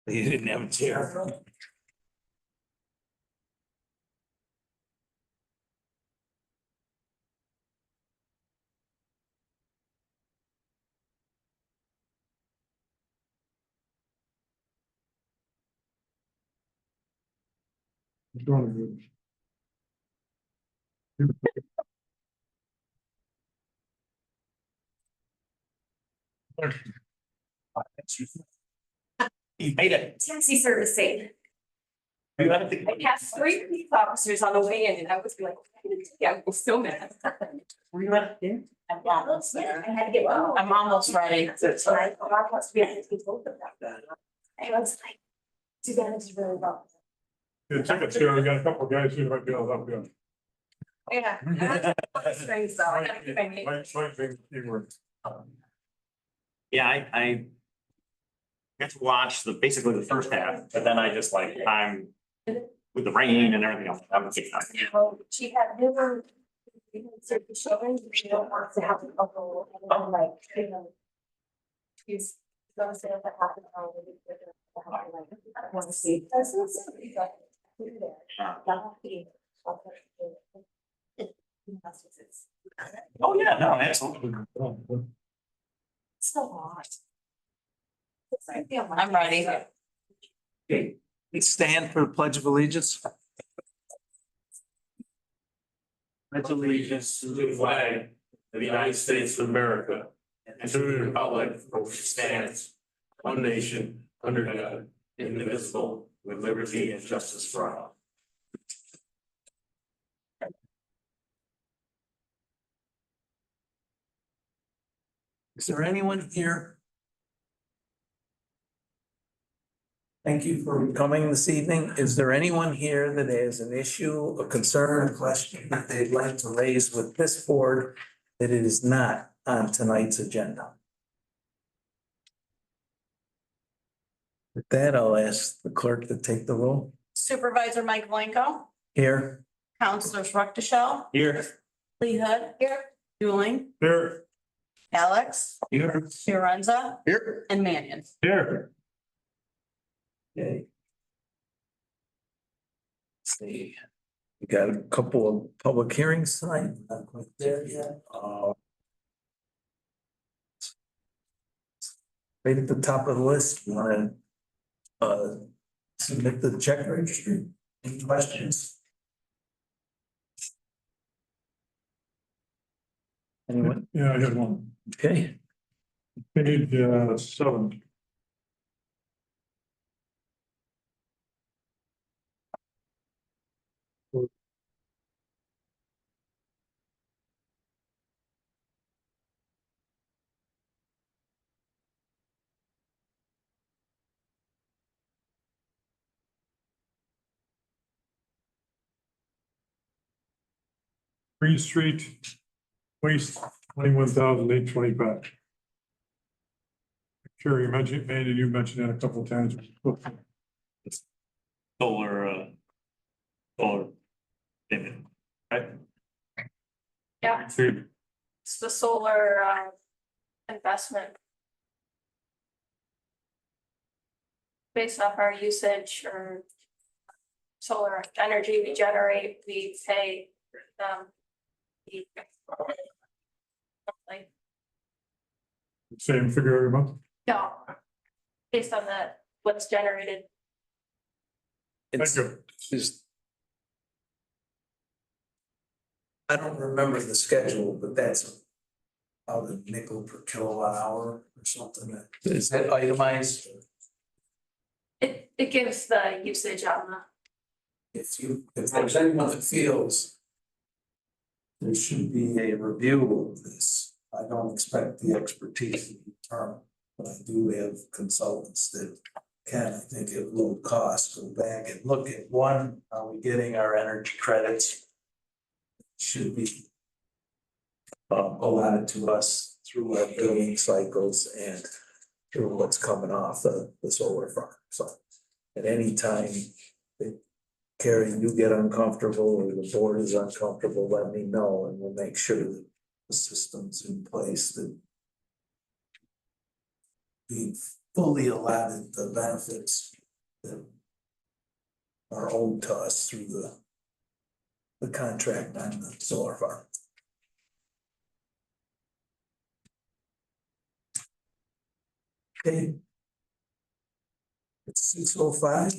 You didn't have a chair. You made it. Taxi servicing. You had to. I passed 3 police officers on the way in and I was like, yeah, I was so mad. Were you at? Yeah. I'm almost there. I had to get. I'm almost ready. I was to be able to both of them. I was like, too bad it's really well. Yeah, tickets here, we got a couple guys who might be able to help you. Yeah. Strings though. I gotta keep my name. Might be keyword. Yeah, I got to watch basically the first half, but then I just like, I'm with the rain and everything else, I'm a big time. Well, she had never. Children, she don't want to have a whole, and I'm like, you know. She's gonna say that happened. I want to see. Oh, yeah, no, absolutely. So hot. I'm ready. Okay, please stand for the Pledge of Allegiance. Pledge allegiance to the flag of the United States of America and to the republic for which it stands, one nation, under God, indivisible, with liberty and justice for all. Is there anyone here? Thank you for coming this evening. Is there anyone here that has an issue, a concern, a question that they'd like to raise with this board that it is not on tonight's agenda? With that, I'll ask the clerk to take the roll. Supervisor Mike Blanco, Here. Counselors Rucktashell, Here. Lee Hood, here, Julie, Here, Alex, Here. Firenza, Here. and Mannion. here. Okay. Let's see, we got a couple of public hearings tonight, not quite there yet. Right at the top of the list, you wanna submit the check registry? Any questions? Anyone? Yeah, I had one. Okay, Page 7. Green Street, waste 21,825. Sure, you mentioned, Mandy, you mentioned that a couple of times. Solar payment, right? Yeah, it's the solar investment. Based off our usage or solar energy we generate, we pay them. Like, Same figure every month? no, based on what's generated. it's, Thank you. is. I don't remember the schedule, but that's about a nickel per kilowatt hour or something. Is that itemized? It gives the usage on the. If there's anyone that feels there should be a review of this, I don't expect the expertise to be determined, but I do have consultants that can, I think, at low cost, go back and look at one, are we getting our energy credits? Should be allotted to us through our billing cycles and through what's coming off the solar farm. So at any time, Carrie, you get uncomfortable or the board is uncomfortable, let me know and we'll make sure that the system's in place that being fully allotted the benefits that are owed to us through the contract on the solar farm. Okay. It's 6:05.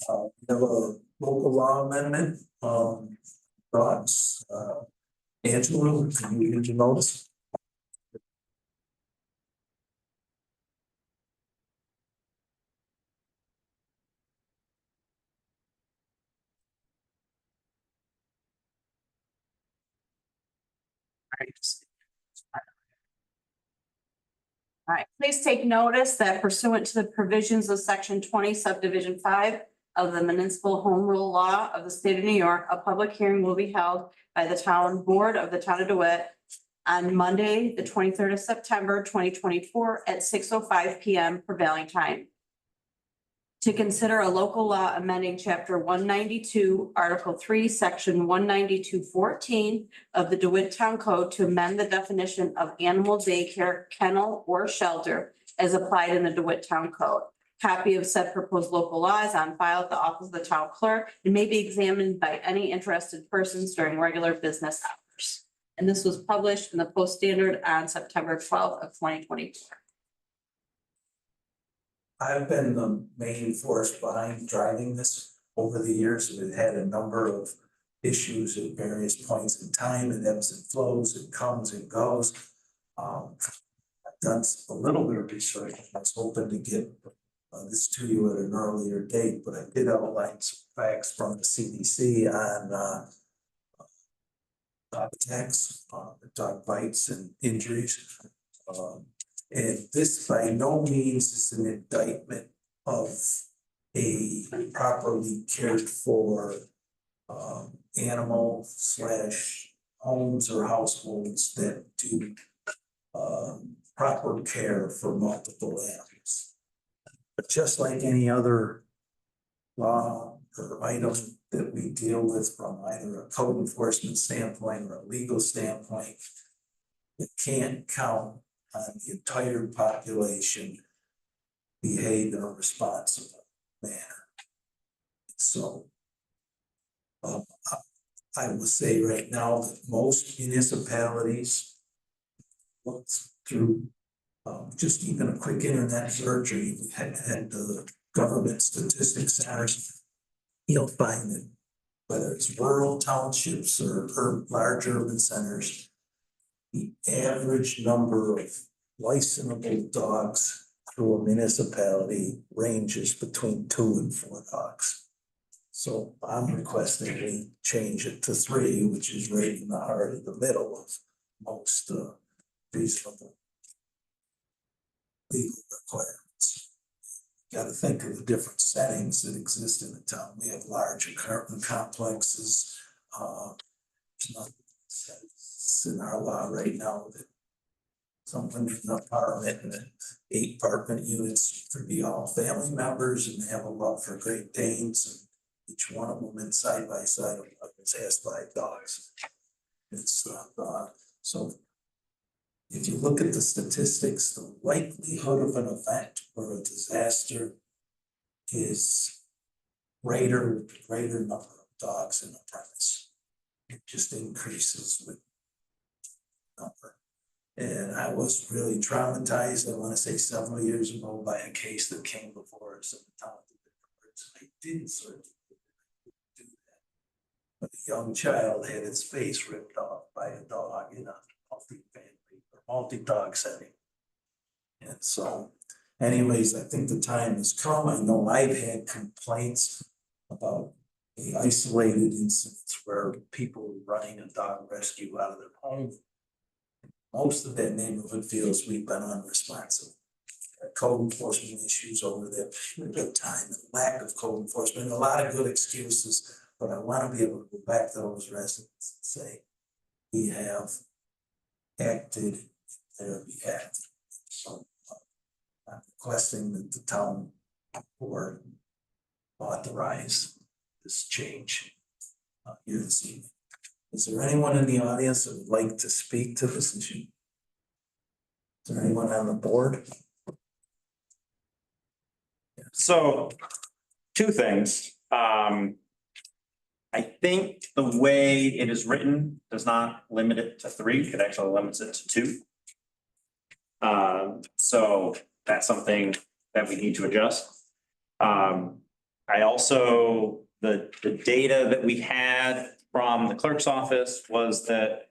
We have a local law amendment, thoughts, Angela, can you read your notice? All right, please take notice that pursuant to the provisions of section 20 subdivision 5 of the municipal home rule law of the state of New York, a public hearing will be held by the town board of the town of DeWitt on Monday, the 23rd of September, 2024 at 6:05 PM prevailing time. To consider a local law amending chapter 192, article 3, section 192.14 of the DeWitt Town Code to amend the definition of animal daycare, kennel, or shelter as applied in the DeWitt Town Code. Copy of said proposed local law is on file at the office of the town clerk and may be examined by any interested persons during regular business hours. And this was published in the Post Standard on September 12th of 2024. I've been the main force behind driving this over the years. We've had a number of issues at various points in time. It ebbs and flows, it comes and goes. I've done a little bit of research. I was hoping to get this to you at an earlier date, but I did outline some facts from the CDC on dog attacks, dog bites and injuries. And this by no means is an indictment of a properly cared for animal slash homes or households that do proper care for multiple animals. But just like any other law or item that we deal with from either a code enforcement standpoint or a legal standpoint, it can't count on the entire population behave in a responsible manner. So I will say right now that most municipalities look through just even a quick internet search, or you had the government statistics centers, you'll find that whether it's rural townships or large urban centers, the average number of licensable dogs through a municipality ranges between 2 and 4 dogs. So I'm requesting we change it to 3, which is right in the heart of the middle of most reasonable legal requirements. Got to think of the different settings that exist in the town. We have large apartment complexes. There's nothing in our law right now that someone in an apartment and 8 apartment units could be all family members and they have a love for Great Danes, and each one of them in side by side has 5 dogs. It's so if you look at the statistics, the likelihood of an event or a disaster is greater with the greater number of dogs in a premise. It just increases with number. And I was really traumatized, I want to say several years ago, by a case that came before us in the town of DeWitt. I didn't certainly do that. But a young child had its face ripped off by a dog in a multi-family or multi-dog setting. And so anyways, I think the time has come. I know I've had complaints about the isolated incidents where people were running a dog rescue out of their home. Most of that neighborhood feels we've been unresponsive. Code enforcement issues over that period of time, and lack of code enforcement, a lot of good excuses, but I want to be able to go back to those residents and say, we have acted in their behalf. So I'm requesting that the town board authorize this change here this evening. Is there anyone in the audience that would like to speak to this issue? Is there anyone on the board? So, two things. I think the way it is written does not limit it to three, it actually limits it to two. So that's something that we need to adjust. I also, the data that we had from the clerk's office was that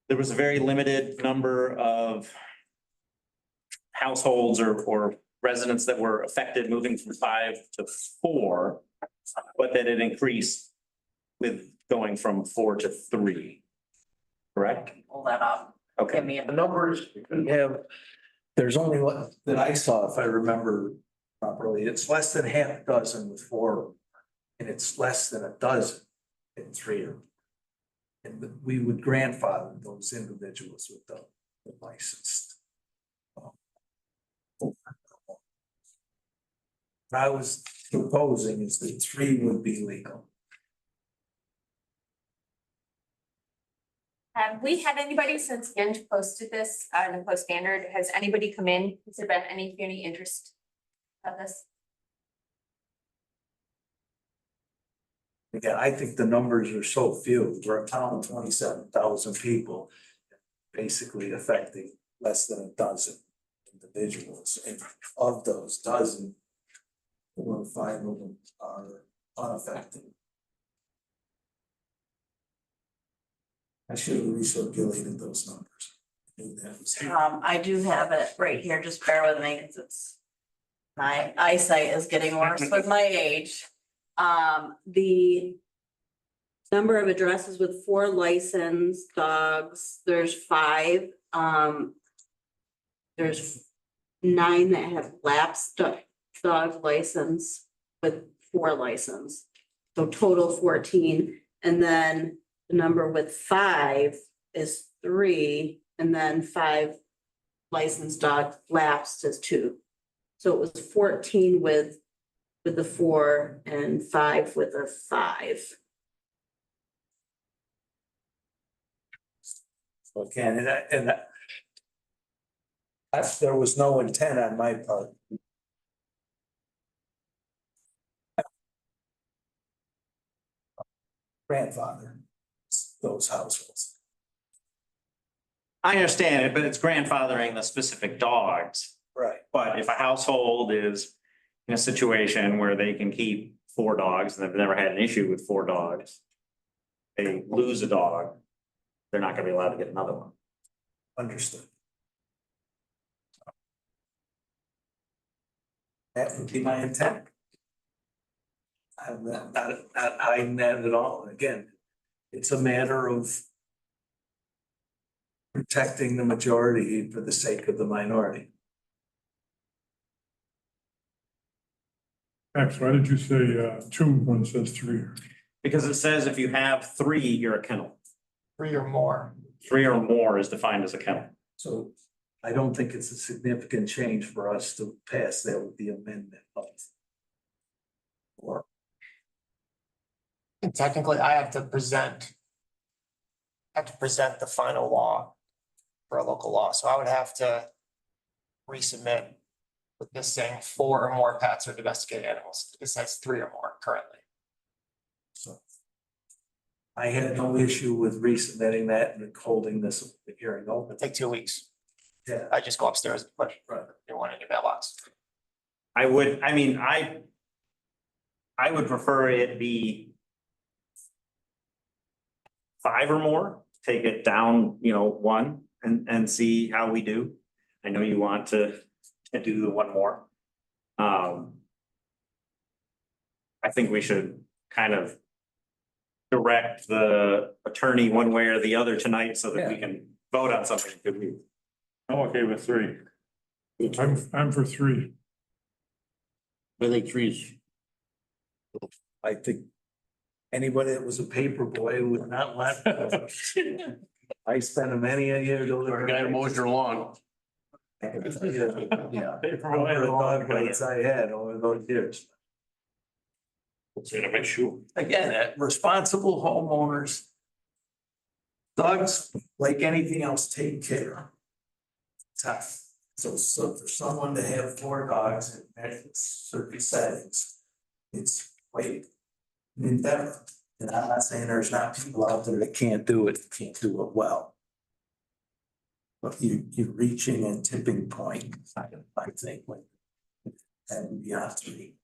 there was a very limited number of households or residents that were affected moving from 5 to 4, but that it increased with going from 4 to 3. Correct? Pull that up. Give Okay, me The a. numbers have, there's only one that I saw, if I remember properly, it's less than half a dozen with 4. And it's less than a dozen in 3. And we would grandfather those individuals with the licensed. What I was proposing is that 3 would be legal. Have we had anybody since Ginge posted this, the Post Standard, has anybody come in, has there been any community interest of this? Again, I think the numbers are so few. We're a town of 27,000 people, basically affecting less than a dozen individuals. And of those dozen, 4 or 5 of them are unaffected. I should have recirculated those numbers. I knew that was- I do have it right here, just bear with me, because it's. My eyesight is getting worse with my age. The. Number of addresses with 4 licensed dogs, there's 5, there's 9 that have lapsed dog license with 4 license. So total 14, and then the number with 5 is 3, and then 5 licensed dog lapsed is 2. So it was 14 with the 4 and 5 with a 5. Again, there was no intent on my part. Grandfather, those households. I understand it, but it's grandfathering the specific dogs. Right. But if a household is in a situation where they can keep 4 dogs and they've never had an issue with 4 dogs, they lose a dog, they're not gonna be allowed to get another one. Understood. That would be my intent. I'm not hiding that at all. Again, it's a matter of protecting the majority for the sake of the minority. Max, why did you say 2 when it says 3? Because it says if you have 3, you're a kennel. 3 or more. 3 or more is defined as a kennel. So I don't think it's a significant change for us to pass that with the amendment of. Or And technically, I have to present. The final law for a local law, so I would have to resubmit with this saying 4 or more pets or domesticated animals. It says 3 or more currently. so. I had no issue with resubmitting that and holding this hearing open. It'll take 2 weeks. Yeah. I just go upstairs and put Right. you want in your mailbox. I would prefer it be 5 or more, take it down, 1 and see how we do. I know you want to do the 1 more. I think we should kind of direct the attorney one way or the other tonight so that we can vote on something. Could we? I'm okay with 3. I'm for 3. I think 3's. I think anybody that was a paper boy would not let. I spent many a year delivering. Guy who mows your lawn. Yeah. Number of dog bites I had over those years. Make sure. Again, responsible homeowners. Dogs, like anything else, take care. Tough. So for someone to have 4 dogs at certain settings, it's quite an endeavor. And I'm not saying there's not people out there that can't do it well. But you're reaching a tipping point, I think, when, and beyond 3.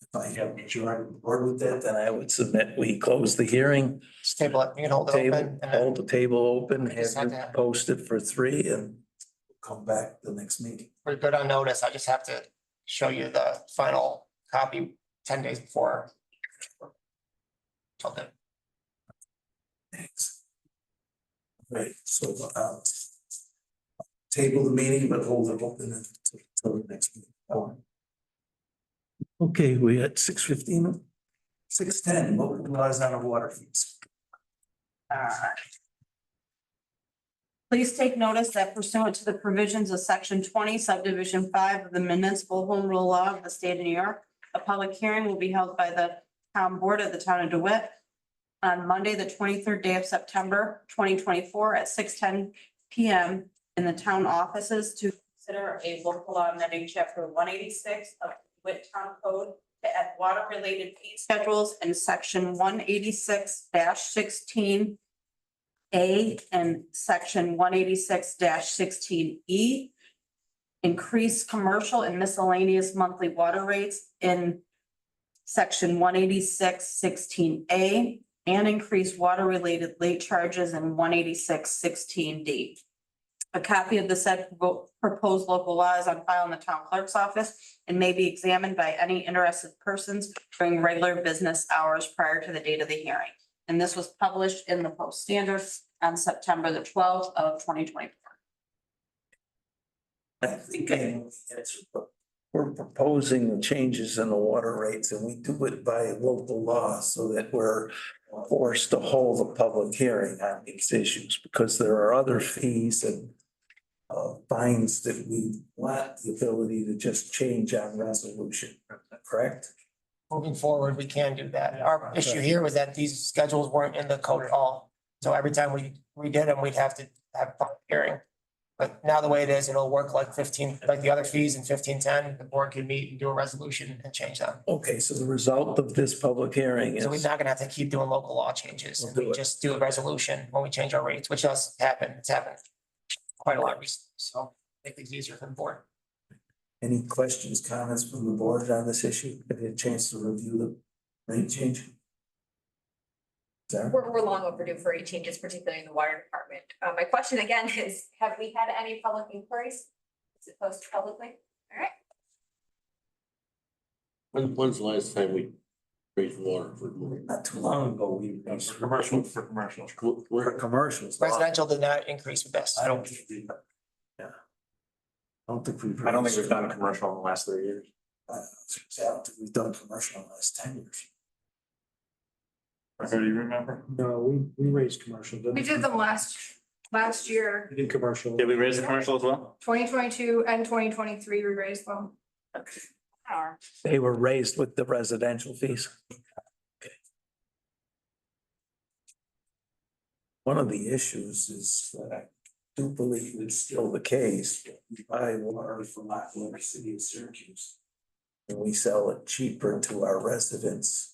If I have a majority board with that, then I would submit we close the hearing, Just table it, you can hold it table, open and then hold the table open, have just have it to- posted for 3 and come back the next meeting. we're good on notice. I just have to show you the final copy 10 days before. Okay. Thanks. Right, so table the meeting, but hold it open until the next meeting. Okay, we at 6:15, 6:10, local laws on the water fees. Please take notice that pursuant to the provisions of section 20 subdivision 5 of the municipal home rule law of the state of New York, a public hearing will be held by the town board of the town of DeWitt on Monday, the 23rd day of September, 2024 at 6:10 PM in the town offices to consider a local law amending chapter 186 of the DeWitt Town Code to add water-related fee schedules in section 186-16 A and section 186-16E. Increase commercial and miscellaneous monthly water rates in section 186-16A and increase water-related late charges in 186-16D. A copy of the said proposed local law is on file in the town clerk's office and may be examined by any interested persons during regular business hours prior to the date of the hearing. And this was published in the Post Standard on September the 12th of 2024. I think I know the answer, but we're proposing the changes in the water rates and we do it by local law so that we're forced to hold a public hearing on these issues because there are other fees and fines that we want the ability to just change on resolution, correct? Moving forward, we can do that. Our issue here was that these schedules weren't in the code at all. So every time we redid them, we'd have to have a public hearing. But now the way it is, it'll work like the other fees in 1510, the board can meet and do a resolution and change them. Okay, so the result of this public hearing So we're is, not gonna have to keep doing local law changes. We'll do We it. just do a resolution when we change our rates, which does happen. It's happened quite a lot recently. So I think it's easier for the board. any questions, comments from the board on this issue? Have you had a chance to review the rate change? Sarah? We're long overdue for rate changes, particularly in the water department. My question again is, have we had any public inquiries? Is it posted publicly? All right. When's the last time we raised water for? Not too long ago, we. For commercials. For commercials. Residential did not increase with this. I don't think we, yeah. I don't think we've. I don't think we've done a commercial in the last 3 years. I don't think we've done commercial in the last 10 years. Do you remember? No, we raised commercial. didn't We did them last year, We did commercial. Did we raise the commercial as well? 2022 and 2023, we raised them. They were raised with the residential fees. Okay. One of the issues is that I do believe it's still the case. We buy water from Aqua City of Syracuse. And we sell it cheaper to our residents.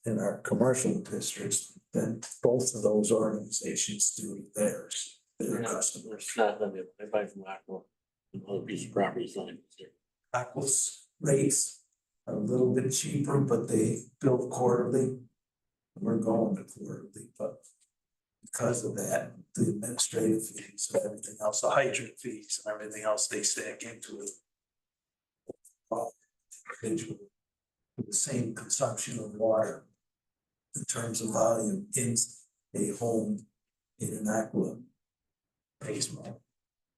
In our commercial districts than both of those organizations do theirs, their customers. Not them, they buy from Aqua, another piece of property sign. Aqua's rates are a little bit cheaper, but they bill quarterly. We're going to quarterly, but because of that, the administrative fees and everything else, the hydrant fees and everything else, they stack into it. Individual, the same consumption of water in terms of volume in a home in an Aqua pays more.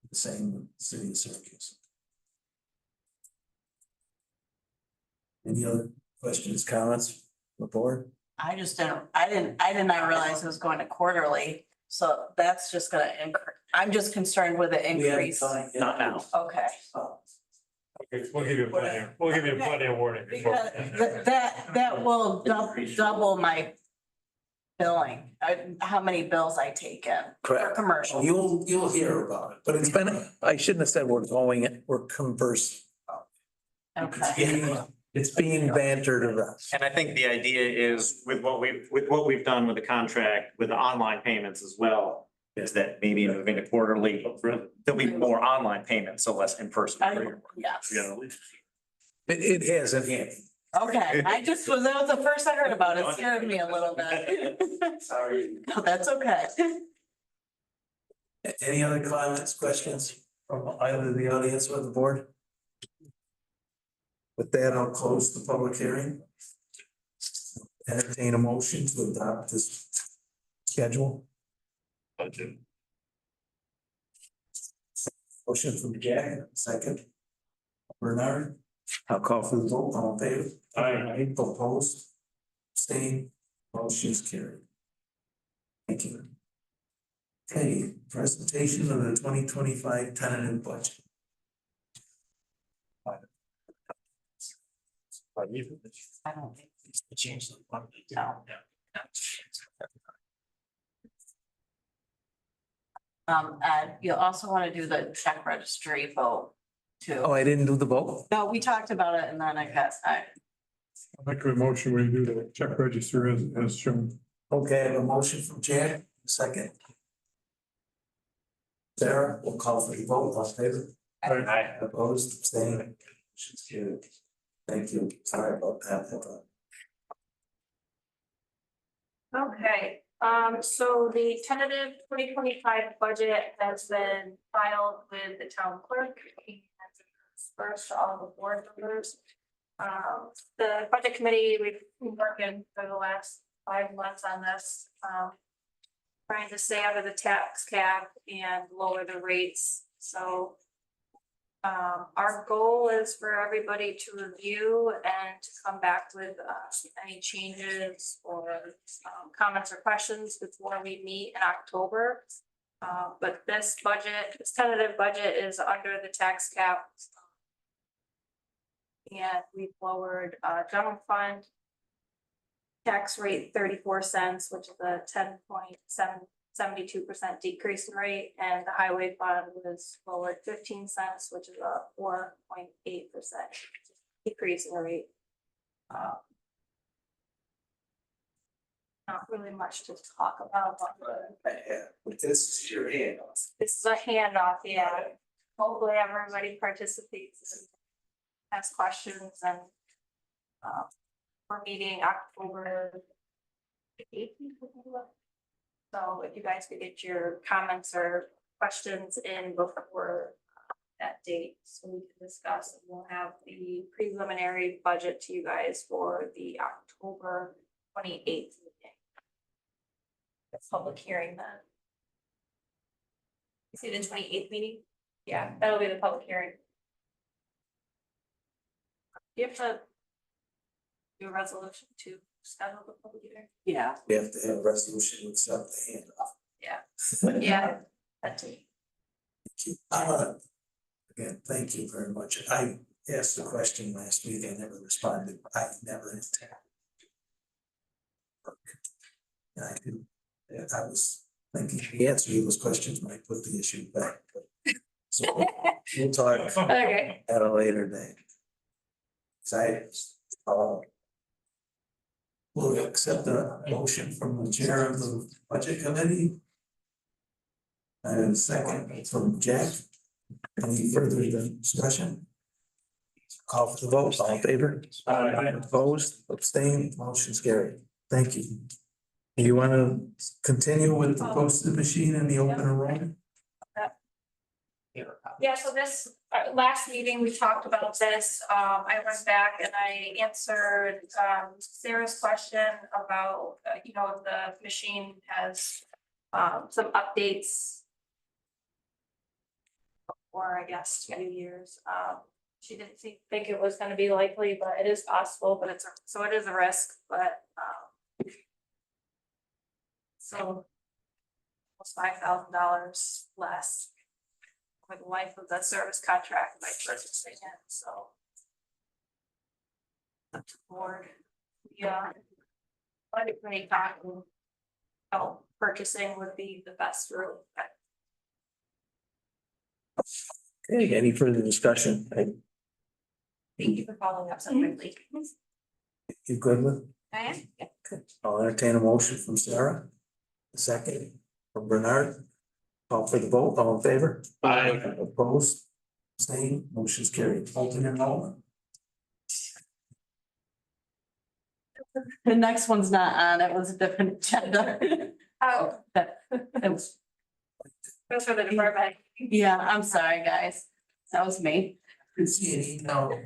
The same with the city of Syracuse. Any other questions, comments from the board? I did not realize it was going to quarterly, so that's just gonna increase. I'm just concerned with the increase. Not now. Okay, We'll give you plenty of warning. because that will double my billing, how many bills I take in for Correct. commercial. You'll hear about it, but it's been, I shouldn't have said we're conversing. Okay. It's being bantered around. And I think the idea is with what we've done with the contract, with the online payments as well, is that maybe moving to quarterly, there'll be more online payments, so less in person. Yes. It has a hand. Okay, that was the first I heard about it, scared me a little bit. Sorry. No, that's okay. Any other comments, questions from either the audience or the board? With that, I'll close the public hearing. Entertain a motion to adopt this schedule. Motion from Jack, second. Bernard, I'll call for the vote, all in favor? Aye. Opposed? Abstained? Motion's carried. Thank you. Okay, presentation of the 2025 tentative budget. I don't think Change the. so. And you'll also want to do the check registry vote too. Oh, I didn't do the vote? No, we talked about it and then I Make a motion, we do the check register as shown. Okay, I have a motion from Jack, second. Sarah, we'll call for the vote, all in favor? Aye. Opposed, abstained, motion's carried. Thank you, sorry about that. Okay, so the tentative 2025 budget has been filed with the town clerk. He has dispersed to all the board members. The budget committee, we've been working for the last 5 months on this. Trying to stay out of the tax cap and lower the rates, so. Our goal is for everybody to review and to come back with any changes or comments or questions before we meet in October. But this budget, this tentative budget is under the tax cap. And we've lowered general fund tax rate 34 cents, which is a 10.72% decrease in rate, and the highway fund was lowered 15 cents, which is a 4.8% decrease in rate. Not really much to talk about. But this is your hand. This is a handoff, yeah. Hopefully everybody participates and asks questions, and we're meeting October 18th. So if you guys could get your comments or questions in before that date, so we can discuss, and we'll have the preliminary budget to you guys for the October 28th meeting. The public hearing then. You see the 28th meeting? Yeah, that'll be the public hearing. You have to do a resolution to schedule the public hearing. Yeah. We have to have a resolution to accept the handoff. Yeah, that too. Again, thank you very much. I asked the question last week, I never responded, I never intended. And I do, I was thinking the answer to those questions might put the issue back. So we'll talk Okay. at a later date. We'll accept a motion from the chair of the budget committee. And a second from Jack. Any further discussion? Call for the vote, all in favor? Opposed, abstained, motion's carried. Thank you. You want to continue with the posted machine in the open enrollment? Yeah, so this, last meeting, we talked about this. I went back and I answered Sarah's question about, the machine has some updates. For, I guess, 2 years. She didn't think it was gonna be likely, but it is possible, but so it is a risk, but so almost $5,000 less for the life of the service contract by purchasing it, so. Up to the board. Yeah. Budget committee talking felt purchasing would be the best route. Okay, any further discussion? Thank you for following up so quickly. You good with? I am. Yeah. I'll entertain a motion from Sarah. A second from Bernard. Call for the vote, all in favor? Aye. Opposed? Abstained? Motion's carried. Open enrollment. The next one's not on, it was a different agenda. Oh, That- it was- those for the department. Yeah, I'm sorry, guys. That was me. Did see an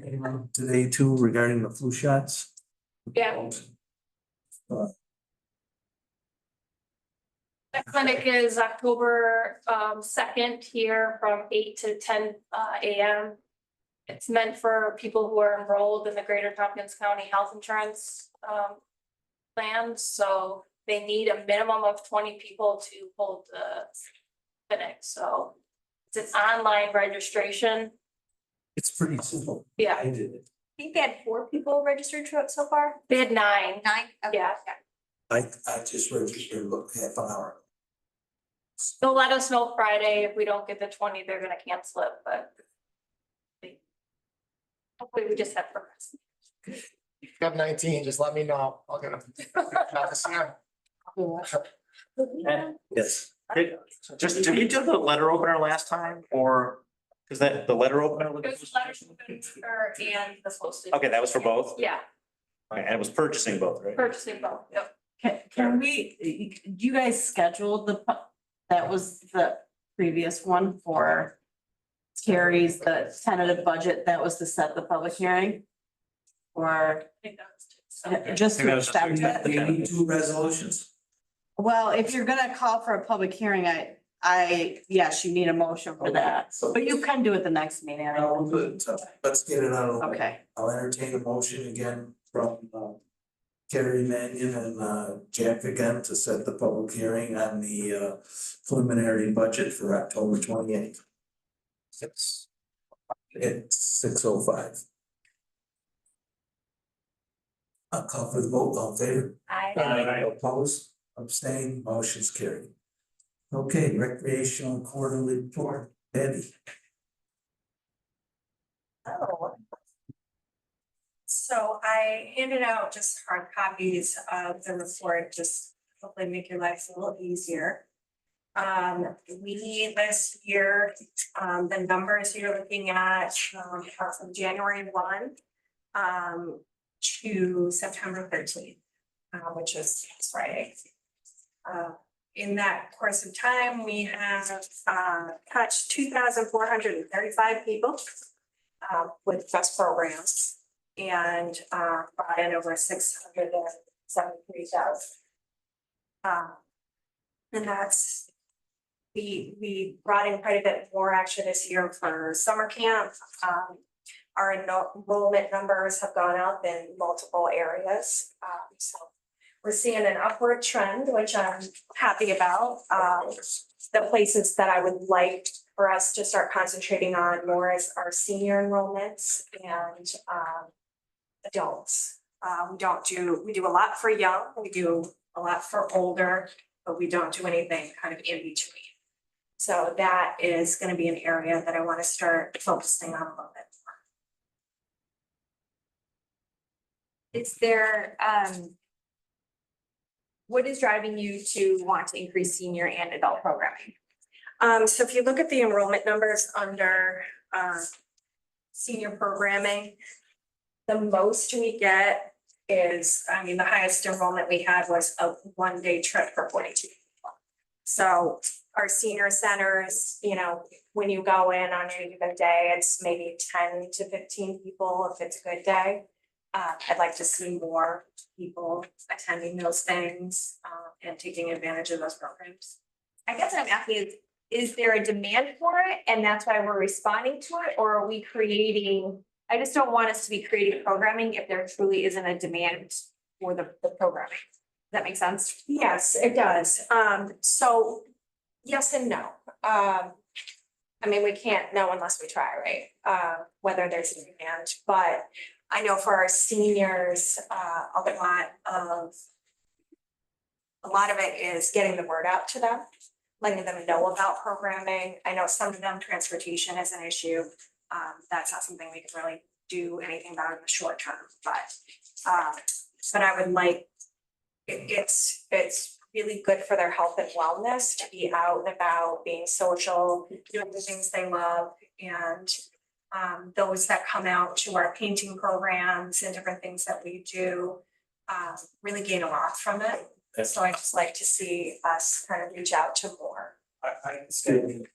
email today too regarding the flu shots. Yeah. The clinic is October second here from 8 to 10 AM. It's meant for people who are enrolled in the Greater Tompkins County Health Insurance plan, so they need a minimum of 20 people to hold the clinic, so it's an online registration. It's pretty simple. Yeah, I did it. I think they had 4 people registered to it so far. they had 9. 9? Okay. Yeah. I just registered, look, half an hour. They'll let us know Friday. If we don't get the 20, they're gonna cancel it, but hopefully we just have progress. If you have 19, just let me know. I'll get them. Not this year. Yes. Just, did we do the letter opener last time, or, is that the letter opener? It was letters or and the postage. Okay, that was for both? Yeah, Okay, and it was purchasing both, right? purchasing both, yep. Can we, you guys scheduled that was the previous one for Carrie's, the tentative budget, that was to set the public hearing? Or I think that was two. just I think that to was just accept Do it? you need 2 resolutions? Well, if you're gonna call for a public hearing, yes, you need a motion for that, but you can do it the next meeting. I No, don't- good. So let's get it out of the way. Okay, I'll entertain a motion again from Carrie Mannion and Jack again to set the public hearing on the preliminary budget for October 28th. It's 6:05. I'll call for the vote, all in favor? I, Opposed, abstained, motion's carried. Okay, recreational quarterly report, Eddie. So I handed out just hard copies of the report, just hopefully make your lives a little easier. We this year, the numbers you're looking at, are from January 1 to September 13th, which is Friday. In that course of time, we have touched 2,435 people with best programs. And brought in over 673,000. And that's, we brought in quite a bit more actually this year for summer camp. Our enrollment numbers have gone up in multiple areas. So we're seeing an upward trend, which I'm happy about. The places that I would like for us to start concentrating on more is our senior enrollments and adults. We do a lot for young, we do a lot for older, but we don't do anything kind of in between. So that is gonna be an area that I wanna start focusing on a little bit more. Is there, what is driving you to want to increase senior and adult programming? So if you look at the enrollment numbers under senior programming, the most we get is, the highest enrollment we had was a 1-day trip for 42 people. So our senior centers, when you go in on any given day, it's maybe 10 to 15 people if it's a good day. I'd like to see more people attending those things and taking advantage of those programs. I guess what I'm asking is there a demand for it and that's why we're responding to it, or are we creating? I just don't want us to be creating programming if there truly isn't a demand for the programming. Does that make sense? Yes, it does. So yes and no. We can't know unless we try, right? Whether there's a demand, but I know for our seniors, a lot of a lot of it is getting the word out to them, letting them know about programming. I know some of them, transportation is an issue. That's not something we can really do anything about in the short term, but I would like, it's really good for their health and wellness to be out and about, being social, doing the things they love, and those that come out to our painting programs and different things that we do really gain a lot from it. So I just like to see us kind of reach out to more. I say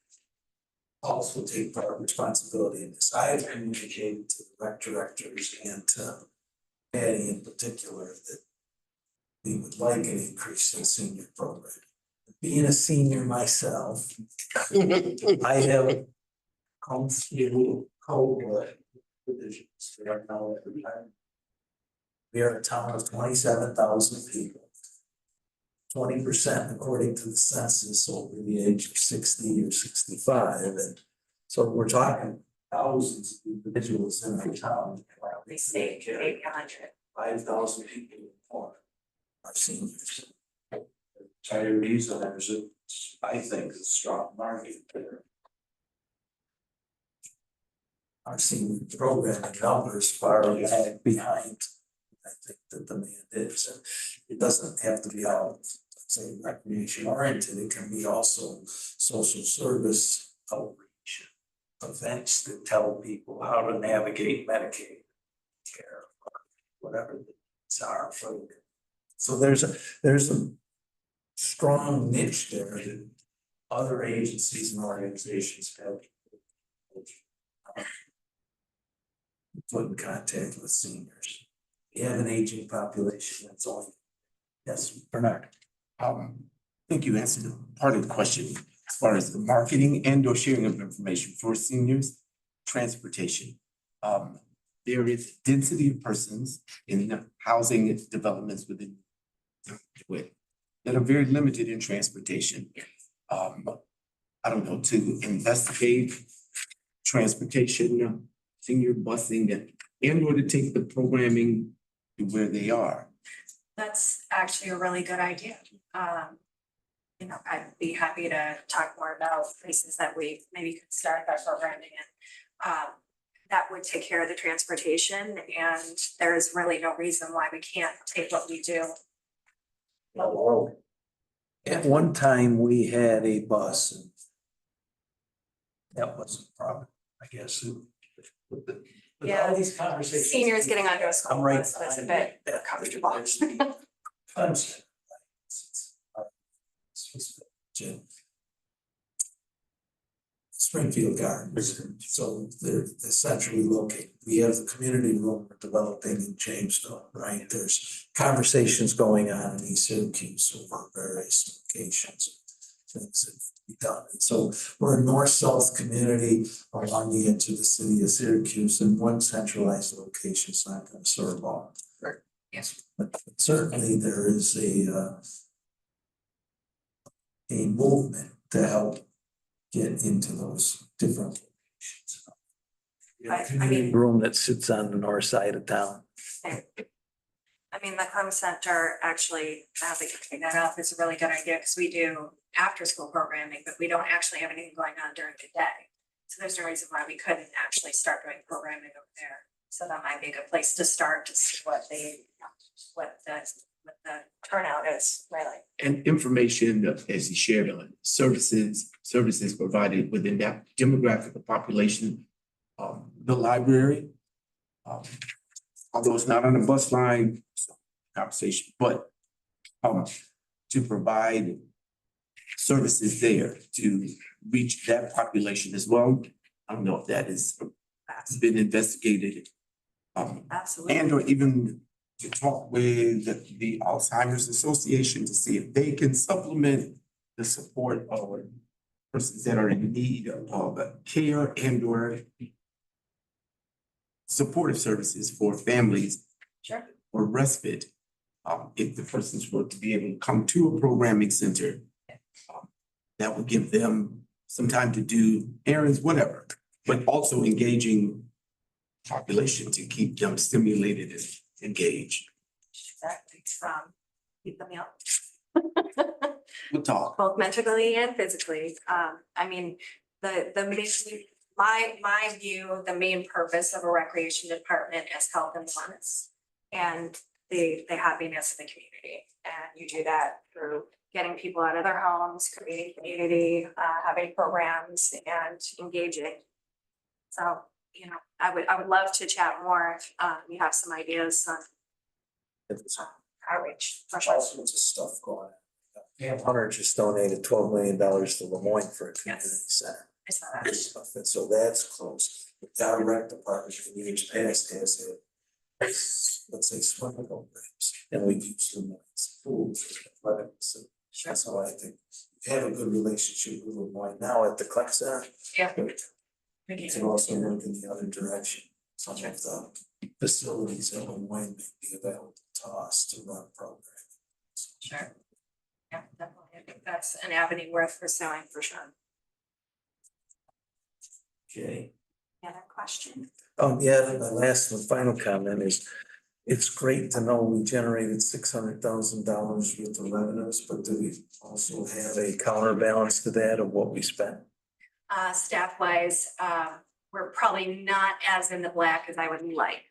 also take part responsibility in this. I have communicated to the rec directors and to Patty in particular that we would like an increase in senior program. Being a senior myself, I have come through cohort divisions that are now at retirement. We are a town of 27,000 people. 20% according to the census over the age of 60 or 65, and so we're talking thousands of individuals in our town. They say maybe 100. 5,000 people more are seniors. Retirees, and there's a, I think, a strong market there. Our senior program numbers far lag behind, I think, the demand is, and it doesn't have to be all, say, recreation oriented. It can be also social service outreach events that tell people how to navigate Medicaid care, or whatever the needs are for them. So there's a strong niche there that other agencies and organizations have put in contact with seniors. We have an aging population that's only, yes, Bernard. I think you answered part of the question as far as the marketing and or sharing of information for seniors, transportation. There is density of persons in the housing developments within that are very limited in transportation. I don't know, to investigate transportation, senior busing, and or to take the programming to where they are. That's actually a really good idea. You know, I'd be happy to talk more about places that we maybe could start that programming in. That would take care of the transportation, and there's really no reason why we can't take what we do. At one time, we had a bus, and that was a problem, I guess. With all these conversations. Seniors getting onto a I'm school right. bus was a bit comfortable. Springfield Gardens, so they're centrally located. We have the community room we're developing in Jamestown, right? There's conversations going on in East Syracuse over various locations, things that be done. And so we're a north-south community along the edge of the city of Syracuse, and one centralized location is not going to serve all. Right. Yes. But certainly there is a movement to help get into those different locations. I mean, Room that sits on the north side of town. I mean, the Clem Center actually, now that you bring that up, is a really good idea because we do after-school programming, but we don't actually have anything going on during the day. So there's no reason why we couldn't actually start doing programming over there. So that might be a good place to start to see what the turnout is, really. And information, as you shared on services provided within that demographic of population. The library, although it's not on the bus line conversation, but to provide services there to reach that population as well. I don't know if that has been investigated. Absolutely. And or even to talk with the Alzheimer's Association to see if they can supplement the support of persons that are in need of care and or supportive services for families. Sure. Or respite, if the persons were to be able to come to a programming center, that would give them some time to do errands, whatever, but also engaging population to keep them stimulated and engaged. Exactly. Keep them young. We'll talk. both mentally and physically. I mean, my view, the main purpose of a recreation department is health and wellness. And the happiness of the community. And you do that through getting people out of their homes, creating community, having programs and engaging. So, you know, I would love to chat more if you have some ideas on It's outreach. all sorts of stuff going on. Pam Hunter just donated $12 million to Lemoyne for a community center. I saw that. And so that's close. The rec department in years past has had, let's say, swimming programs, and we've used Lemoyne's pools as athletics. And that's how I think we have a good relationship with Lemoyne now at the Clark Center. Yeah. But you can also work in the other direction. Some of the facilities in Lemoyne may be available to us to run programs. Sure. Yeah, definitely. I think that's an avenue worth pursuing for sure. Okay. Any other question? Yeah, the last and final comment is, it's great to know we generated $600,000 with the revenues, but do we also have a counterbalance to that of what we spent? Staff wise, we're probably not as in the black as I would like.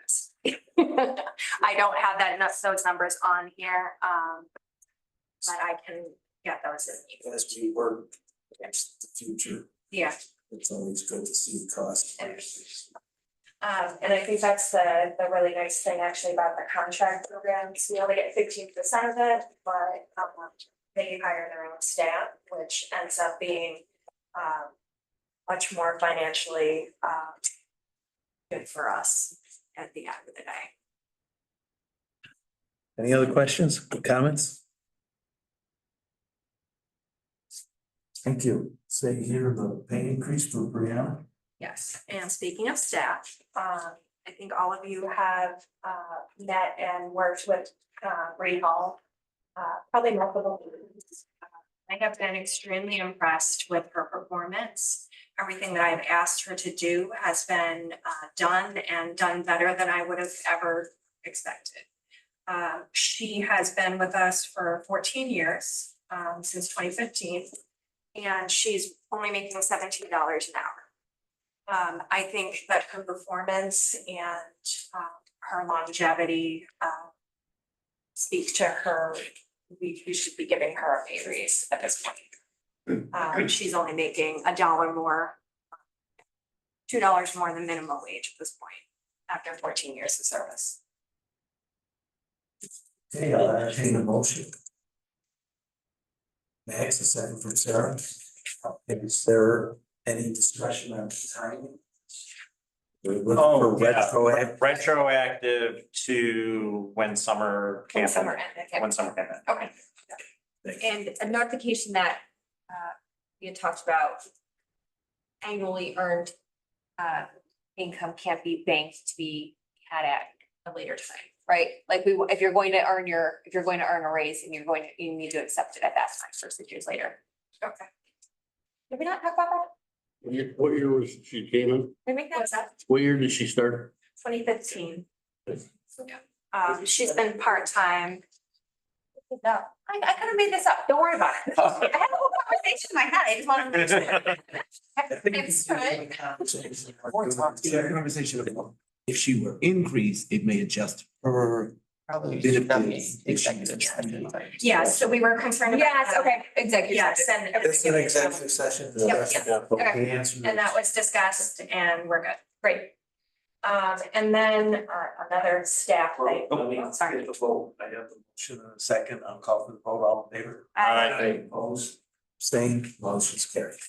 I don't have those numbers on here, but I can get those if needed. As we work against the future, Yeah. it's always good to see costs. And I think that's the really nice thing actually about the contract programs. We only get 15% of it, but they hire their own staff, which ends up being much more financially good for us at the end of the day. Any other questions, comments? Thank you. Say here, the pay increase for Brianna. Yes, and speaking of staff, I think all of you have met and worked with Bree Hall. Probably multiple times. I have been extremely impressed with her performance. Everything that I've asked her to do has been done and done better than I would have ever expected. She has been with us for 14 years, since 2015, and she's only making $17 an hour. I think that her performance and her longevity speak to her. We should be giving her a pay raise at this point. She's only making $1 more, $2 more than minimum wage at this point, after 14 years of service. Okay, I'll entertain a motion. Max, a second from Sarah. Is there any discussion on the timing? We're looking for retroactive. Retroactive to when summer camp. Summer ended, yeah. When summer camp. Okay. And a notification that you had talked about annually earned income can't be banked to be had at a later time, right? Like if you're going to earn a raise and you need to accept it at that time versus years later. Okay. Did we not talk about that? What year was she came in? Did we make that? What's that? What year did she start? 2015. She's been part-time. No, I could have made this up. Don't worry about it. I had a whole conversation in my head. I just wanted to make sure. It's good. Yeah, conversation about if she were increased, it may adjust her. Probably should not be executive session. Yeah, so we were concerned about. Yes, okay, executive. Yes, and. It's an executive session. Yep, Okay. Answer. And that was discussed and we're good. Great. And then another staff thing. Sorry. I have the motion in a second. I'll call for the vote. All in favor? Aye. Opposed? Abstained? Motion's carried.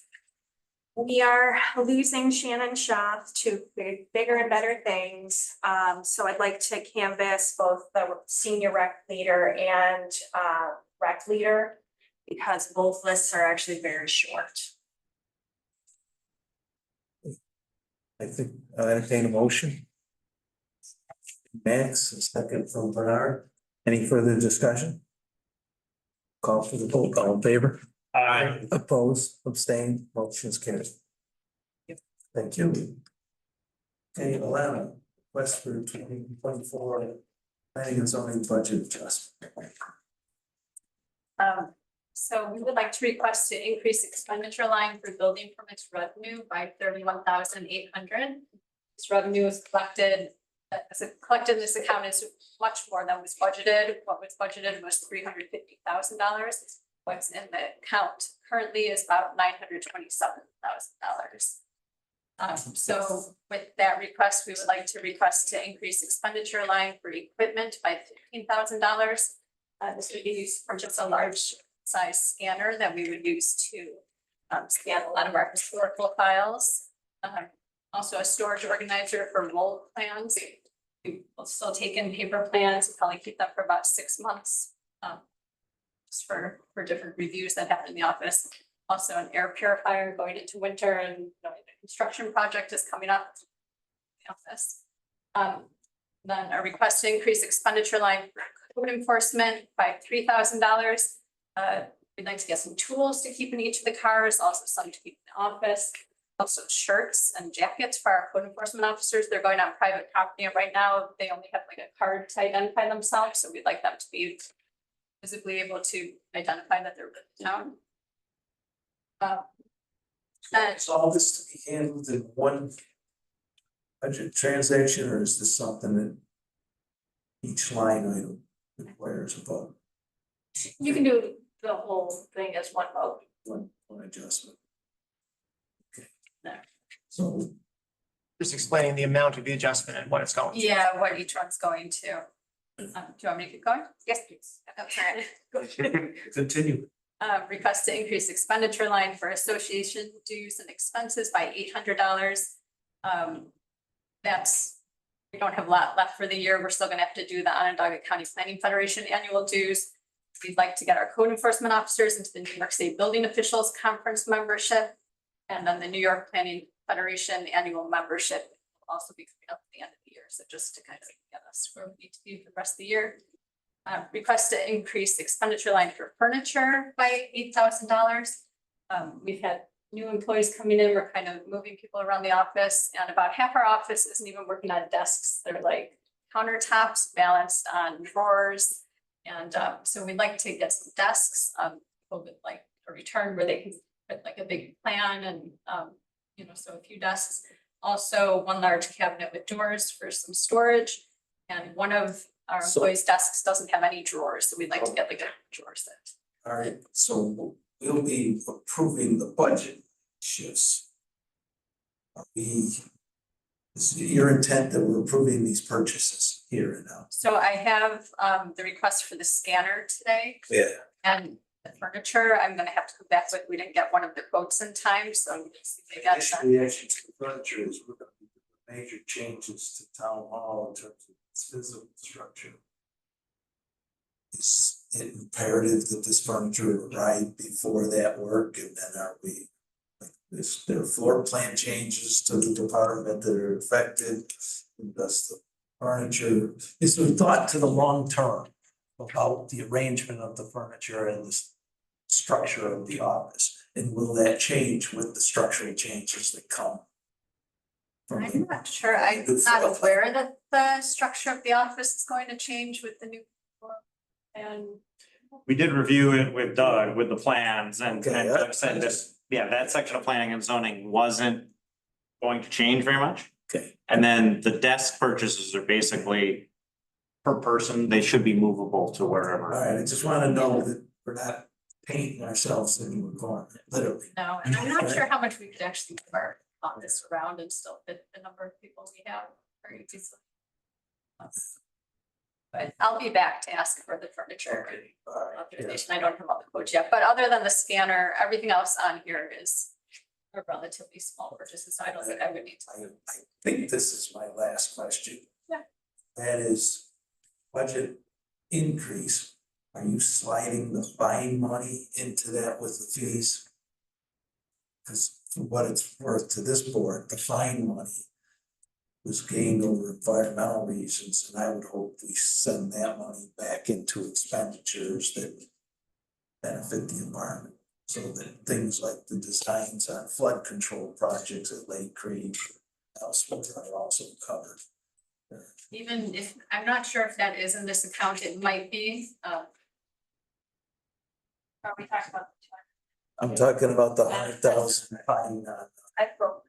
We are losing Shannon Schaff to bigger and better things. So I'd like to canvass both the senior rec leader and rec leader, because both lists are actually very short. I think I'll entertain a motion. Max, a second from Bernard. Any further discussion? Call for the vote. All in favor? Aye. Opposed, abstained, motion's carried. Thank you. Okay, 11, request for 2024 planning and zoning budget adjustment. So we would like to request to increase expenditure line for building permits revenue by 31,800. This revenue is collected, collected in this account is much more than was budgeted. What was budgeted was $350,000. What's in the account currently is about $927,000. So with that request, we would like to request to increase expenditure line for equipment by $15,000. This would be used for just a large size scanner that we would use to scan a lot of our historical files. Also a storage organizer for mold plans. We will still take in paper plans, we'll probably keep them for about 6 months. Just for different reviews that happen in the office. Also an air purifier going into winter and the construction project is coming up in the office. Then a request to increase expenditure line for code enforcement by $3,000. We'd like to get some tools to keep in each of the cars, also some to keep in the office. Also shirts and jackets for our code enforcement officers. They're going on private property and right now. They only have like a card to identify themselves, so we'd like them to be visibly able to identify that they're with the town. Is all this to be handled in one budget transaction, or is this something that each line item requires a vote, You can do the whole thing as one vote. one adjustment? Okay. There. So Just explaining the amount of the adjustment and what it's going to. Yeah, what each one's going to. Do you want me to keep going? Yes, please. Okay. continue. Request to increase expenditure line for association dues and expenses by $800. That's, we don't have a lot left for the year. We're still gonna have to do the Onondaga County Planning Federation annual dues. We'd like to get our code enforcement officers into the New York State Building Officials Conference membership. And then the New York Planning Federation annual membership will also be coming up at the end of the year. So just to kind of get us where we need to be for the rest of the year. Request to increase expenditure line for furniture by $8,000. We've had new employees coming in, we're kind of moving people around the office, and about half our office isn't even working on desks. They're like countertops balanced on drawers. And so we'd like to get some desks, with like a return where they can put like a big plan and so a few desks. Also one large cabinet with doors for some storage, and one of our employees' desks doesn't have any drawers, so we'd like to get like a drawer set. All right, so we'll be approving the budget shifts. Is it your intent that we're approving these purchases here and now? So I have the request for the scanner today Yeah. and the furniture. I'm gonna have to go back with, we didn't get one of the quotes in time, so they got that. The actual furniture is we're gonna be doing major changes to town hall in terms of its physical structure. Is it imperative that this furniture arrive before that work, and then are we? There are floor plan changes to the department that are affected, and does the furniture, is there thought to the long term about the arrangement of the furniture and the structure of the office? And will that change with the structural changes that come? from I'm not sure, I'm not aware that the structure of the office is going to change with the new floor. And We did review it with Doug with the plans and Okay, Doug said this, yeah, that section of planning and zoning wasn't going to change very much. Okay. And then the desk purchases are basically per person, they should be movable to All wherever. right, I just wanna know that we're not painting ourselves into a corner, literally. no, and I'm not sure how much we could actually move our office around and still fit the number of people we have very easily. But I'll be back to ask for the furniture All right, yeah. authorization. I don't have all the quotes yet, but other than the scanner, everything else on here is a relatively small purchases, so I don't think I would need to. I think this is my last question. Yeah. That is budget increase. Are you sliding the fine money into that with the fees? Because for what it's worth to this board, the fine money was gained over environmental reasons, and I would hope we send that money back into expenditures that benefit the environment. So that things like the designs on flood control projects at Lake Creek elsewhere are also covered. Even if, I'm not sure if that is in this account, it might be, Are we talking about? I'm talking about the 100,000. I broke.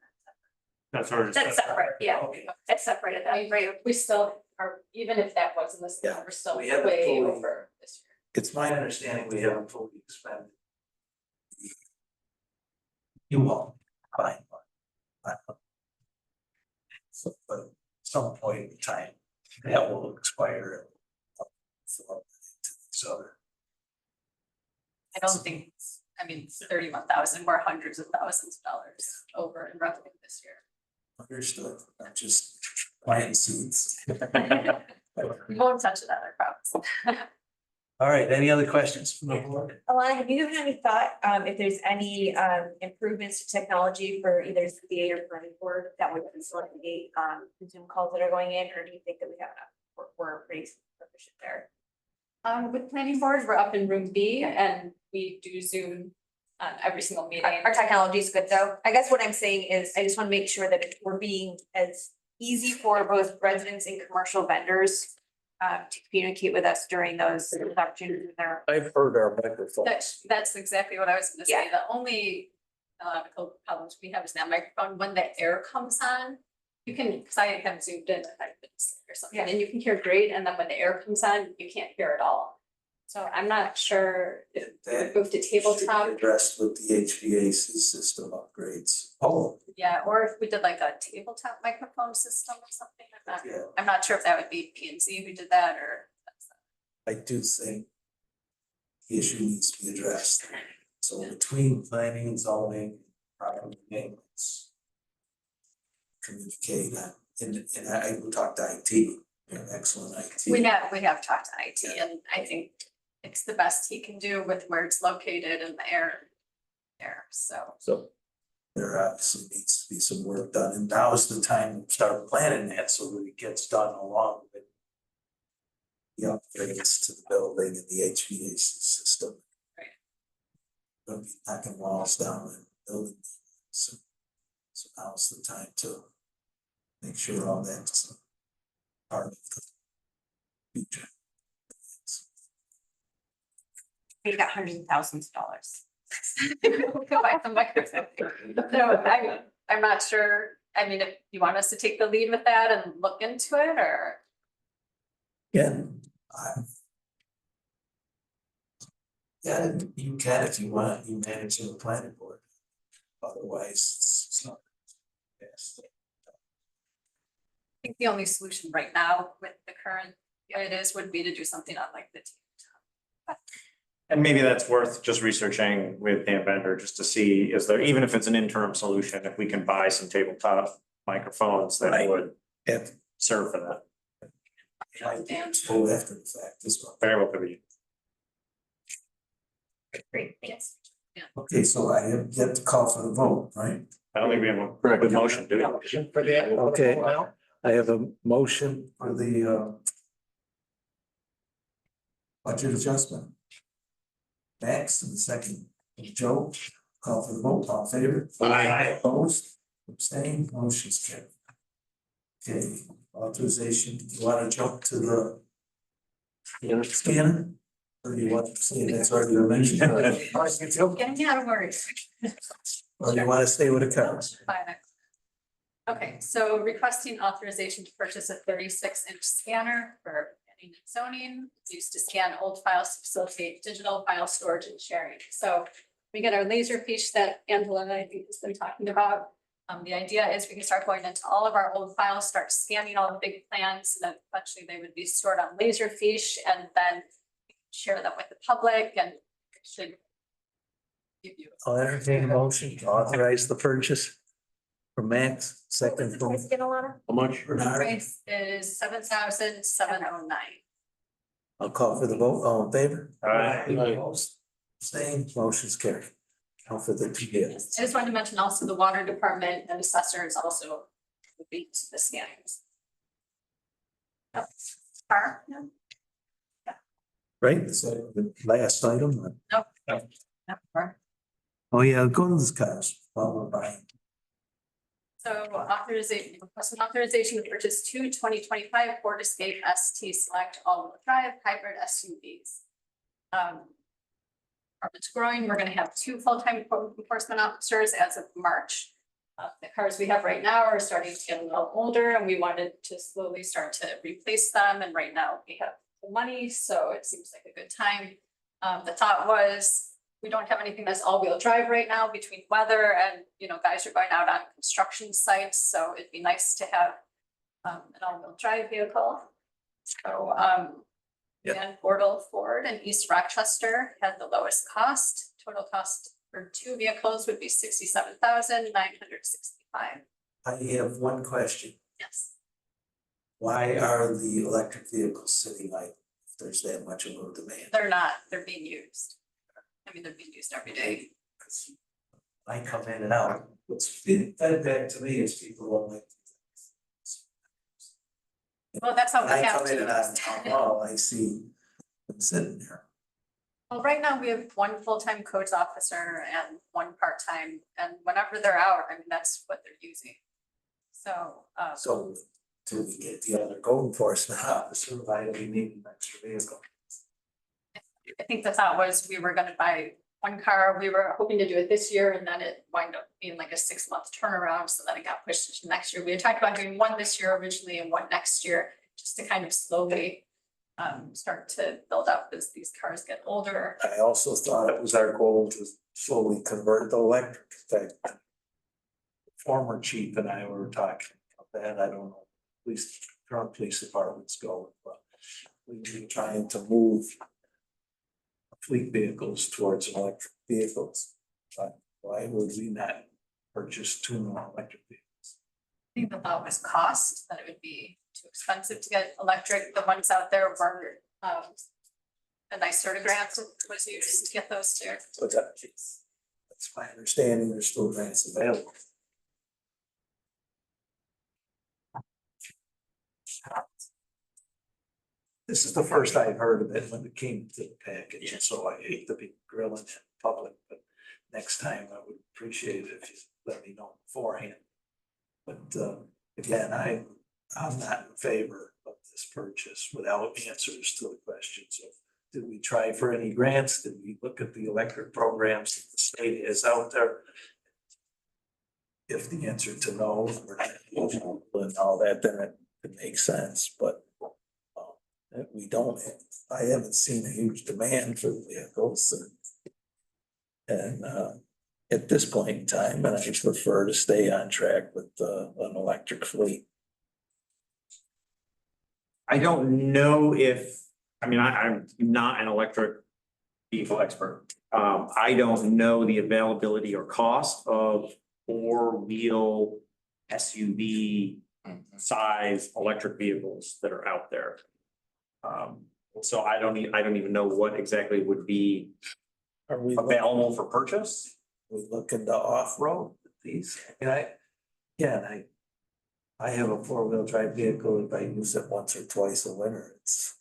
That's already. That's separate, yeah. Okay. It's separated, that, right? We still are, even if that wasn't the Yeah, we're still we haven't way fully- over this year. It's my understanding we haven't fully expended. You won't, fine. So, but at some point in time, that will expire. So, I don't think, I mean, 31,000, we're hundreds of thousands of dollars over in revenue this year. understood, I'm just planting seeds. We won't touch it, I promise. All right, any other questions from the board? Alana, have you given any thought, if there's any, improvements to technology for either CBA or planning board that would facilitate, the Zoom calls that are going in, or do you think that we have enough, we're pretty proficient there? With planning board, we're up in room B and we do Zoom on every single meeting. Our technology is good though. I guess what I'm saying is, I just want to make sure that we're being as easy for both residents and commercial vendors to communicate with us during those opportunities there. I've heard our microphone. That's exactly what I was gonna say. Yeah. The only problems we have is that microphone, when the air comes on. You can, cause I have zoomed in and I've been sick or something, Yeah. and you can hear great, and then when the air comes on, you can't hear at all. So I'm not sure if we move to tabletop, Addressed with the HVAC system upgrades. Oh, yeah, or if we did like a tabletop microphone system or something, yeah, I'm not sure if that would be P and Z who did that or. I do think the issue needs to be addressed. So between planning and zoning, property maintenance, communicate, and I will talk to IT, excellent IT. We have talked to IT, and I think it's the best he can do with where it's located and the air. So There obviously needs to be some work done, and now is the time to start planning that so that it gets done along with the upgrades to the building and the HVAC system. Right. Gonna be knocking walls down and building, so now's the time to make sure all that's part of the future. We got hundreds of thousands of dollars. Go buy some microphone. No, I'm not sure. I mean, if you want us to take the lead with that and look into it, or Again, yeah, you can if you want, you manage the planning board. Otherwise, it's not. Yes. I think the only solution right now with the current, it is, would be to do something on like the tabletop. And maybe that's worth just researching with the vendor, just to see, is there, even if it's an interim solution, if we can buy some tabletop microphones that Right. would If serve for that. I pull after the fact as well. Very well could be. Great, thanks. Okay, so I have yet to call for the vote, right? I don't think we have a good motion, do we? For the. Okay. I have a motion for the budget adjustment. Max, and the second, Joe, call for the vote, all in favor? Aye. Opposed, abstained, motion's carried. Okay, authorization, you wanna jump to the scanner? Or do you want to say that's already been mentioned? Getting out of words. Or you wanna stay with the cards? Fine. Okay, so requesting authorization to purchase a 36-inch scanner for planning and zoning, used to scan old files to facilitate digital file storage and sharing. So we get our laser fiche that Angela and I think has been talking about. The idea is we can start going into all of our old files, start scanning all the big plans, and then eventually they would be stored on laser fiche and then share them with the public, and it should give you. I'll entertain a motion to authorize the purchase for Max, second from Price again, Alana? How much? Bernard. Price is $7,709. I'll call for the vote, all in favor? Aye. Opposed, abstained, motion's carried. Now for the two bids. I just wanted to mention also the water department and assessors also would be to the scanners. Car, no, Right, is that the last item? not car. Oh, yeah, go to this cars while we're buying. So authorization, request an authorization to purchase two 2025 Ford Escape ST Select all-wheel drive hybrid SUVs. department's growing. We're gonna have 2 full-time code enforcement officers as of March. The cars we have right now are starting to get a little older and we wanted to slowly start to replace them. And right now we have the money, so it seems like a good time. The thought was, we don't have anything that's all-wheel drive right now between weather and, you know, guys are going out on construction sites, so it'd be nice to have an all-wheel drive vehicle. So, and Portal Ford and East Rochester had the lowest cost. Total cost for 2 vehicles would be $67,965. I have one question. Yes. Why are the electric vehicles sitting idle if there's that much of a demand? They're not, they're being used. I mean, they're being used every day. I come in and out. What's fed back to me is people don't like. Well, that's how we I have come in and out of to. town hall, I see them sitting there. Well, right now we have 1 full-time codes officer and 1 part-time, and whenever they're out, I mean, that's what they're using. So, So till we get the other code enforcement officer, why do we need an extra vehicle? I think the thought was we were gonna buy 1 car, we were hoping to do it this year, and then it wound up being like a 6-month turnaround, so then it got pushed into next year. We had talked about doing 1 this year originally and 1 next year, just to kind of slowly start to build up as these cars get older. I also thought it was our goal to slowly convert to electric. In fact, former chief and I were talking about that. I don't know, at least current police departments go, but we've been trying to move fleet vehicles towards electric vehicles. But why would we not purchase 2 more electric vehicles? I think the thought was cost, that it would be too expensive to get electric. The ones out there were a nice sort of grant was used to get those too. So that's my understanding. There's still grants available. This is the first I've heard of it when it came to the package, and so I hate to be grilling in public, but next time I would appreciate it if you let me know beforehand. But again, I'm not in favor of this purchase without answers to the questions of, did we try for any grants? Did we look at the electric programs that the state is out there? If the answer to no, we're not eligible and all that, then it makes sense, but we don't have, I haven't seen a huge demand for the vehicles. And at this point in time, and I prefer to stay on track with an electric fleet. I don't know if, I mean, I'm not an electric vehicle expert. I don't know the availability or cost of 4-wheel SUV size electric vehicles that are out there. So I don't even know what exactly would be Are we available for purchase. we looking to off-road with these? And I have a 4-wheel drive vehicle. If I use it once or twice a winter, it's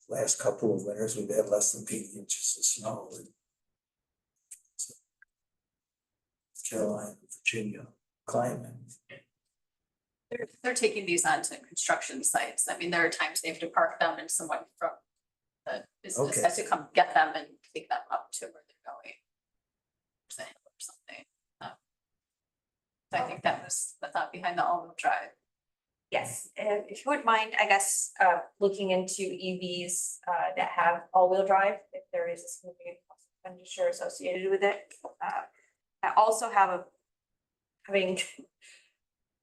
last couple of winters, we've had less than 8 inches of snow. Carolina, Virginia climate. They're taking these onto construction sites. I mean, there are times they have to park them and someone from the business Okay. has to come get them and take them up to where they're going. Or something. So I think that was the thought behind the all-wheel drive. Yes, if you wouldn't mind, I guess, looking into EVs that have all-wheel drive, if there is a significant cost expenditure associated with it. I also have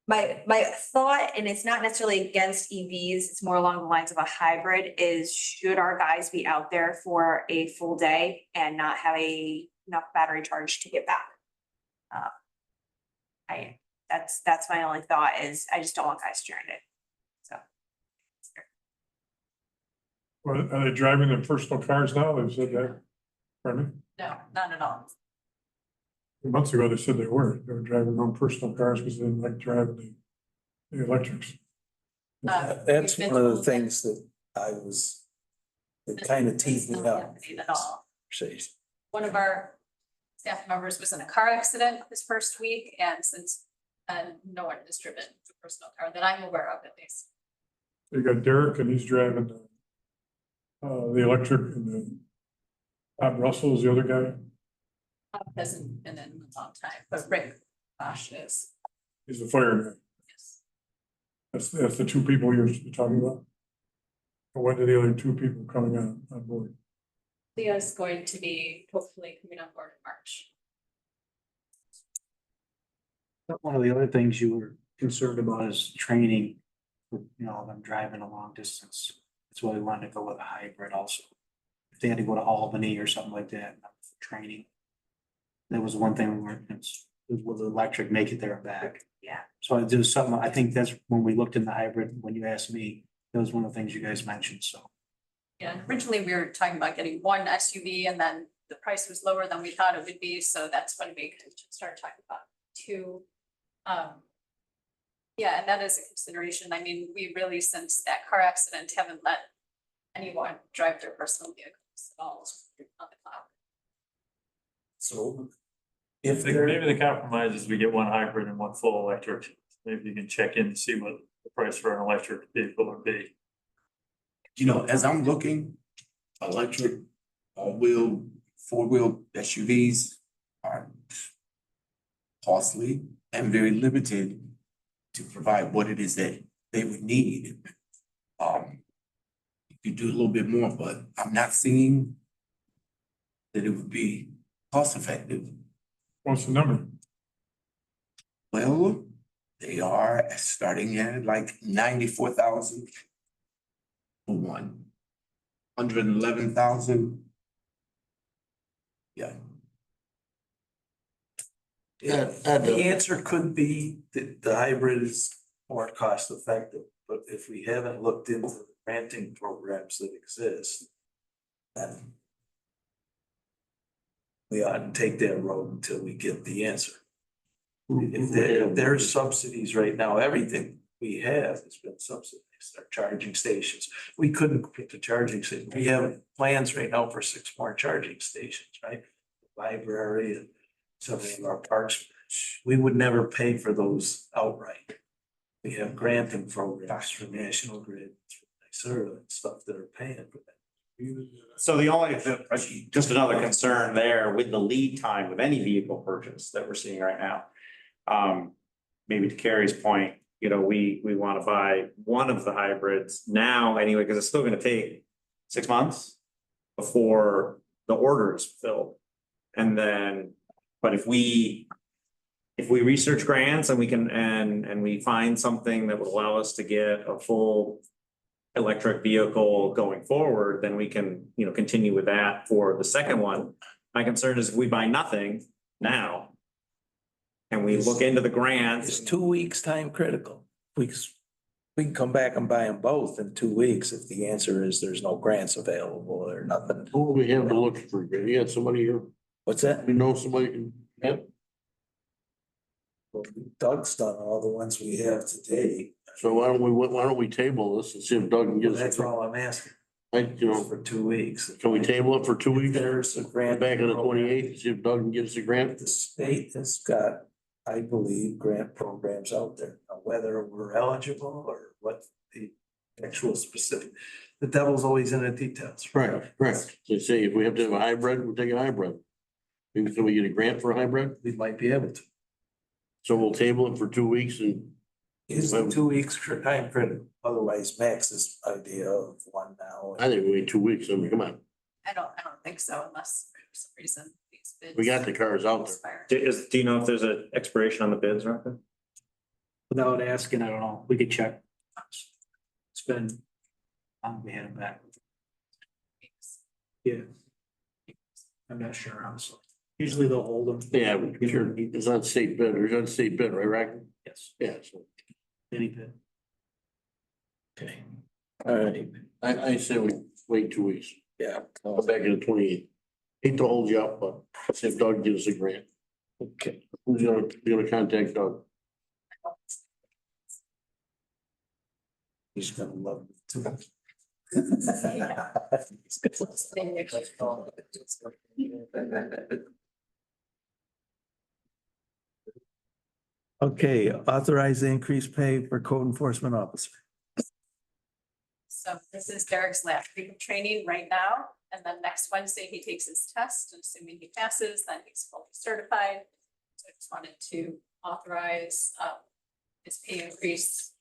my thought, and it's not necessarily against EVs, it's more along the lines of a hybrid, is should our guys be out there for a full day and not have enough battery charge to get back? That's my only thought, is I just don't want guys stranded, so. Well, are they driving their personal cars now? They said that. Pardon me? No, not at all. Months ago, they said they were driving their own personal cars because they didn't like driving the electrics. That's We've been one of the told that- things that it kind of teased me up. At all. Conversation. One of our staff members was in a car accident this first week, and no one has driven a personal car that I'm aware of, at least. You got Derek and he's driving the electric and Bob Russell is the other guy. Hasn't been in a long time, but Rick Bosch is. He's the fireman. Yes. That's the two people you're talking about. Or when are the other two people coming on board? Leah's going to be hopefully coming on board in March. One of the other things you were concerned about is training, you know, them driving a long distance. That's why we wanted to go with a hybrid also. If they had to go to Albany or something like that for training. That was one thing we weren't, will the electric make it there and back? Yeah. So I do something, I think that's when we looked in the hybrid, when you asked me, that was one of the things you guys mentioned, so. Yeah, originally we were talking about getting one SUV and then the price was lower than we thought it would be, so that's when we started talking about two. Yeah, and that is a consideration. I mean, we really, since that car accident, haven't let anyone drive their personal vehicles at all on the cloud. So if Maybe there, the compromise is we get one hybrid and one full electric. Maybe you can check in to see what the price for an electric vehicle would be. You know, as I'm looking, electric, all-wheel, four-wheel SUVs are costly and very limited to provide what it is that they would need. You could do a little bit more, but I'm not seeing that it would be cost effective. What's the number? Well, they are starting at like 94,000 for one, 111,000. Yeah. yeah, the answer could be that the hybrid is more cost effective, but if we haven't looked into the granting programs that exist, then we ought to take that road until we get the answer. If there's subsidies right now, everything we have has been subsidized, our charging stations. We couldn't get the charging station. We have plans right now for 6 more charging stations, right? Library and some of our parks. We would never pay for those outright. We have granting programs from National Grid, through NYSERDA and stuff that are paying for that. So the only, just another concern there with the lead time with any vehicle purchase that we're seeing right now. Maybe to Carrie's point, you know, we want to buy one of the hybrids now anyway, because it's still going to take 6 months before the order is filled. And then, but if we research grants and we can, and we find something that would allow us to get a full electric vehicle going forward, then we can, you know, continue with that for the second one. My concern is if we buy nothing now and we look into the grants. Is 2 weeks time critical? We can come back and buy them both in 2 weeks if the answer is there's no grants available or nothing. Who will we have to look for? You got somebody here, What's that? we know somebody can, yep. Well, Doug's done all the ones we have today. So why don't we table this and see if Doug can get us. That's all I'm asking, You know, for 2 weeks. can we table it for 2 weeks? There's a grant. Back on the 28th, see if Doug can get us a grant. The state has got, I believe, grant programs out there. Now, whether we're eligible or what the actual specific, the devil's always in the details. Right. So say if we have to have a hybrid, we'll take a hybrid. Maybe can we get a grant for a hybrid? We might be able to. So we'll table it for 2 weeks and Is the 2 weeks time critical? Otherwise, Max's idea of one now. I think we wait 2 weeks. I mean, come on, I don't think so unless for some reason these bids. we got the cars out there. expire. Do you know if there's an expiration on the bids, Rocco? Without asking, I don't know, we could check. It's been, we had them back. Yeah. I'm not sure, honestly. Usually they'll hold them. Yeah, sure. It's on state bid, or it's on state bid, right, Rocco? Yes, Yeah, so any bit. Okay. All right, I say we wait 2 weeks. yeah. Go back in the 28th. Hate to hold you up, but see if Doug gives us a grant. Okay. Who's gonna contact Doug? He's gonna love it too. Okay, authorize the increased pay for code enforcement officer. So this is Derek's last week of training right now. And then next Wednesday, he takes his test, and assuming he passes, then he's fully certified. So I just wanted to authorize his pay increase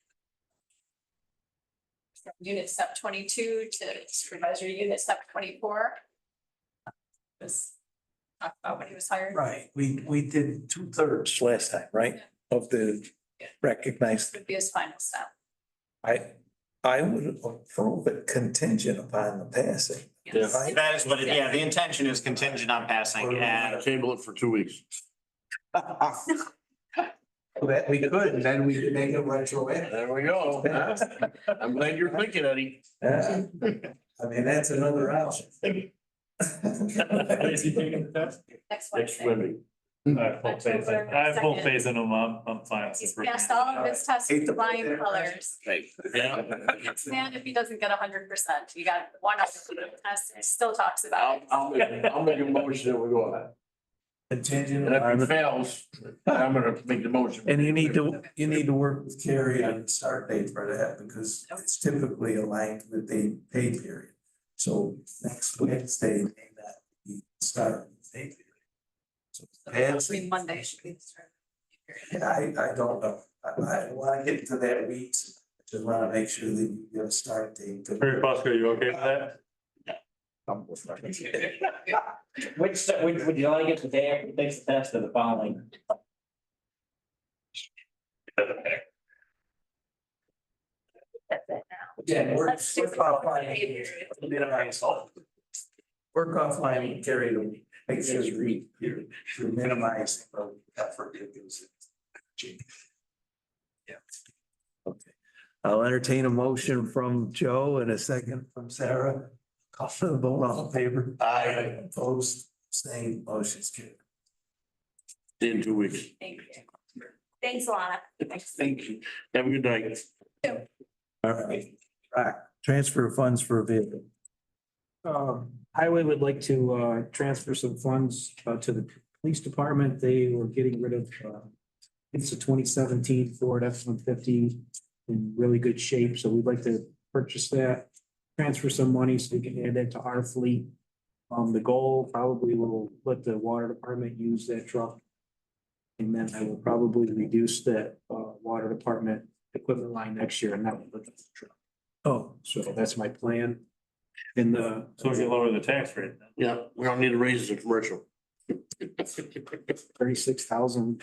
from unit step 22 to supervisory unit step 24. Just talk about when he was hired. Right, we did 2/3 last time, right? Of the recognized, Would be his final step. I would approve it contingent upon the passing. Yes. Right? That is what, the intention is contingent on passing and Table it for 2 weeks. That we could, and then we could make it retroactive. There we go. I'm glad you're thinking, Eddie. Yeah. I mean, that's another option. Next Next Wednesday. Monday. I have full faith in, I have full faith in him, I'm fine. He's passed all of his tests with flying colors. Yeah. And if he doesn't get 100%, you got one of the tests, he still talks about it. I'll make a motion that we go ahead. Contingent And if upon it the. fails, I'm gonna make the motion. And you need to work with Carrie on the start date for that, because it's typically aligned with the pay period. So next Wednesday may not be start pay period. So Actually, Monday should be the start. I don't know. I wanna get to that week. I just wanna make sure that you get a start date. Terry Fosco, you okay with that? would you like it the day after he takes the test or the following? Again, Let's do offline. Work offline and Carrie to make sure you're minimizing the effort it goes in. Yeah. Okay. I'll entertain a motion from Joe and a second from Sarah. Call for the vote, all in favor? Aye. Opposed, abstained, motion's carried. In 2 weeks. Thank you. Thanks, Alana. Thank you. Have a good night. All right. Transfer of funds for a vehicle. Highway would like to transfer some funds to the police department. They were getting rid of it's a 2017 Ford F-150 in really good shape, so we'd like to purchase that, transfer some money so we can add that to our fleet. The goal probably will let the water department use that truck. And then I will probably reduce that water department equipment line next year and not look at the truck. Oh, So that's my plan. In the So we can lower the tax rate. Yeah, we don't need to raise the commercial. 36,000.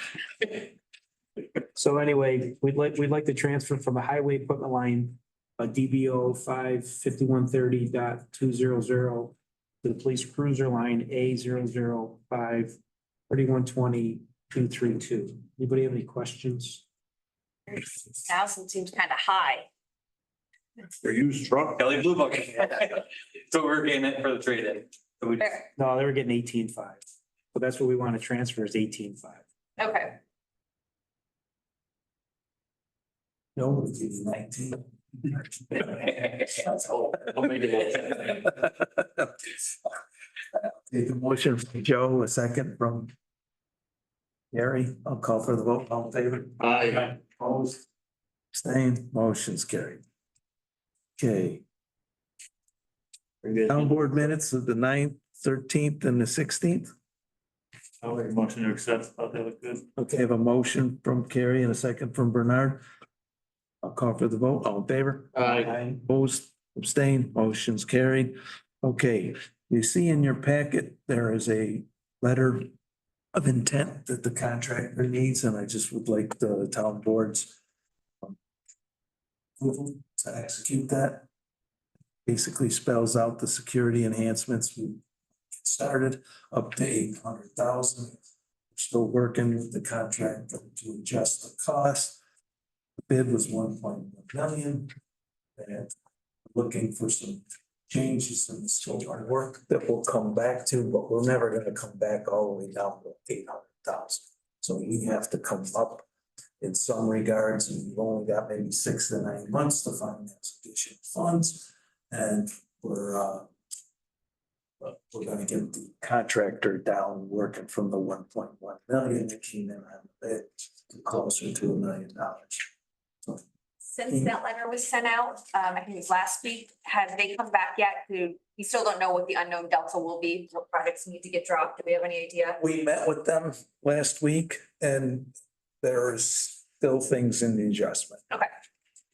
So anyway, we'd like to transfer from the highway equipment line, DBO 55130.200 to the police cruiser line A005 3120.232. Anybody have any questions? 1,000 seems kind of high. For used truck. Kelly Blue Book. So we're getting it for the trade-in. So we- Fair. No, they were getting 18.5. So that's what we want to transfer is 18.5. Okay. no, we'll give you 19. I'll make it. Take a motion from Joe, a second from Gary. I'll call for the vote. All in favor? Aye. Opposed? Abstained, motion's carried. Okay. Town board minutes of the 9th, 13th, and the 16th. I'll make a motion to accept, thought they look good. Okay, I have a motion from Carrie and a second from Bernard. I'll call for the vote. All in favor? Aye. Opposed, abstained, motion's carried. Okay, you see in your packet, there is a letter of intent that the contractor needs, and I just would like the town boards approval to execute that. Basically spells out the security enhancements we started up to 800,000. We're still working with the contractor to adjust the cost. The bid was 1.1 million. And looking for some changes in the scope of work that we'll come back to, but we're never gonna come back all the way down to 800,000. So we have to come up in some regards, and we've only got maybe 6 to 9 months to finance additional funds. And we're gonna get the contractor down working from the 1.1 million that came in on the bid to closer to $1 million. So Since that letter was sent out, I think it was last week, have they come back yet? We still don't know what the unknown delta will be, what projects need to get dropped. Do we have any idea? We met with them last week and there's still things in the adjustment. Okay.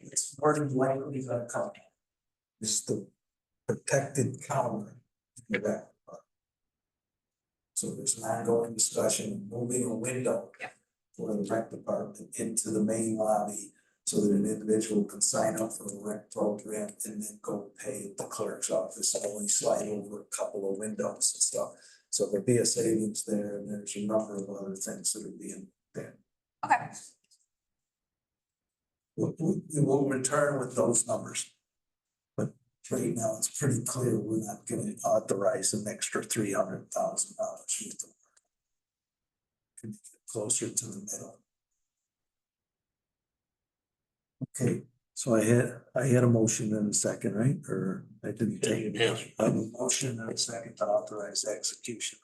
It's more than likely gonna come. It's the protected counter in the back. So there's an ongoing discussion, moving a window for the rec department into the main lobby so that an individual can sign up for a rec program and then go pay at the clerk's office and only slide over a couple of windows and stuff. So there'll be a savings there and there's a number of other things that are being there. Okay. We will return with those numbers. But right now, it's pretty clear we're not gonna authorize an extra $300,000. Closer to the middle. Okay, so I had a motion and a second, right? Or I didn't take. Yes. A motion and a second to authorize execution.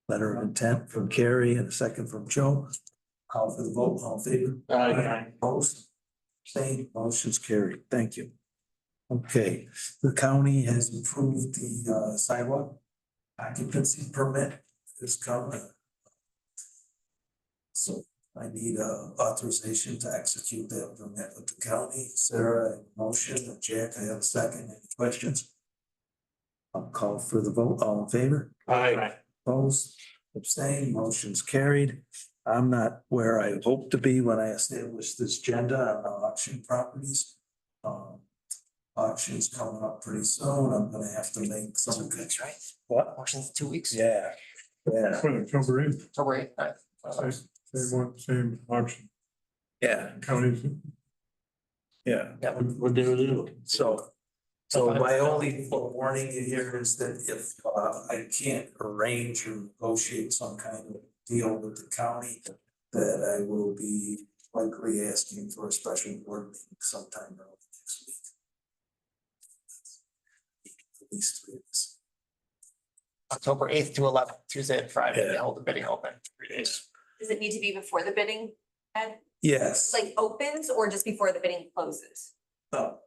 Letter of intent from Carrie and a second from Joe. Call for the vote, all in favor? Aye. Opposed? Same, motion's carried, thank you. Okay, the county has approved the sidewalk occupancy permit is coming. So I need authorization to execute that permit with the county. Sarah, a motion, and Jack, I have a second. Any questions? I'll call for the vote. All in favor? Aye. Opposed? Abstained? Motion's carried. I'm not where I hope to be when I established this agenda on the auction properties. Auction's coming up pretty soon. I'm gonna have to make some. 2 weeks, right? What? Auction's 2 weeks. Yeah. Yeah, For October 8th, October 8th, right? same one, same auction, yeah, counties. yeah. What they would do? So my only warning here is that if I can't arrange or negotiate some kind of deal with the county, that I will be likely asking for a special board meeting sometime early next week. At least 3 days. October 8th to 11th, Tuesday and Friday, they Yeah. hold the bidding open 3 days. Does it need to be before the bidding, Ed? Yes, Like opens or just before the bidding closes? no,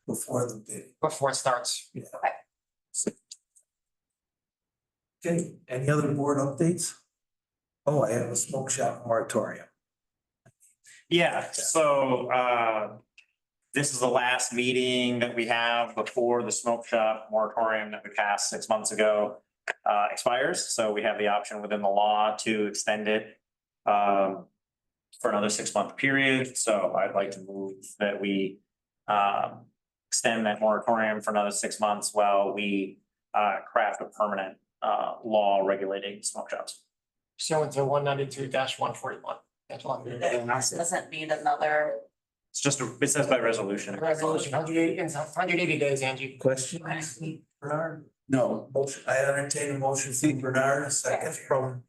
before the bidding. Before it starts. Okay, any other board updates? Oh, I have a smoke shop moratorium. Yeah, so this is the last meeting that we have before the smoke shop moratorium that we passed 6 months ago expires. So we have the option within the law to extend it for another 6-month period. So I'd like to move that we extend that moratorium for another 6 months while we craft a permanent law regulating smoke shops. Pursuant to 192-141. That's all I'm doing. Doesn't need another. It's just, it says by resolution. Resolution 180 days, Angie. Question? Bernard? No, Motion, I entertain a motion from Bernard, a second from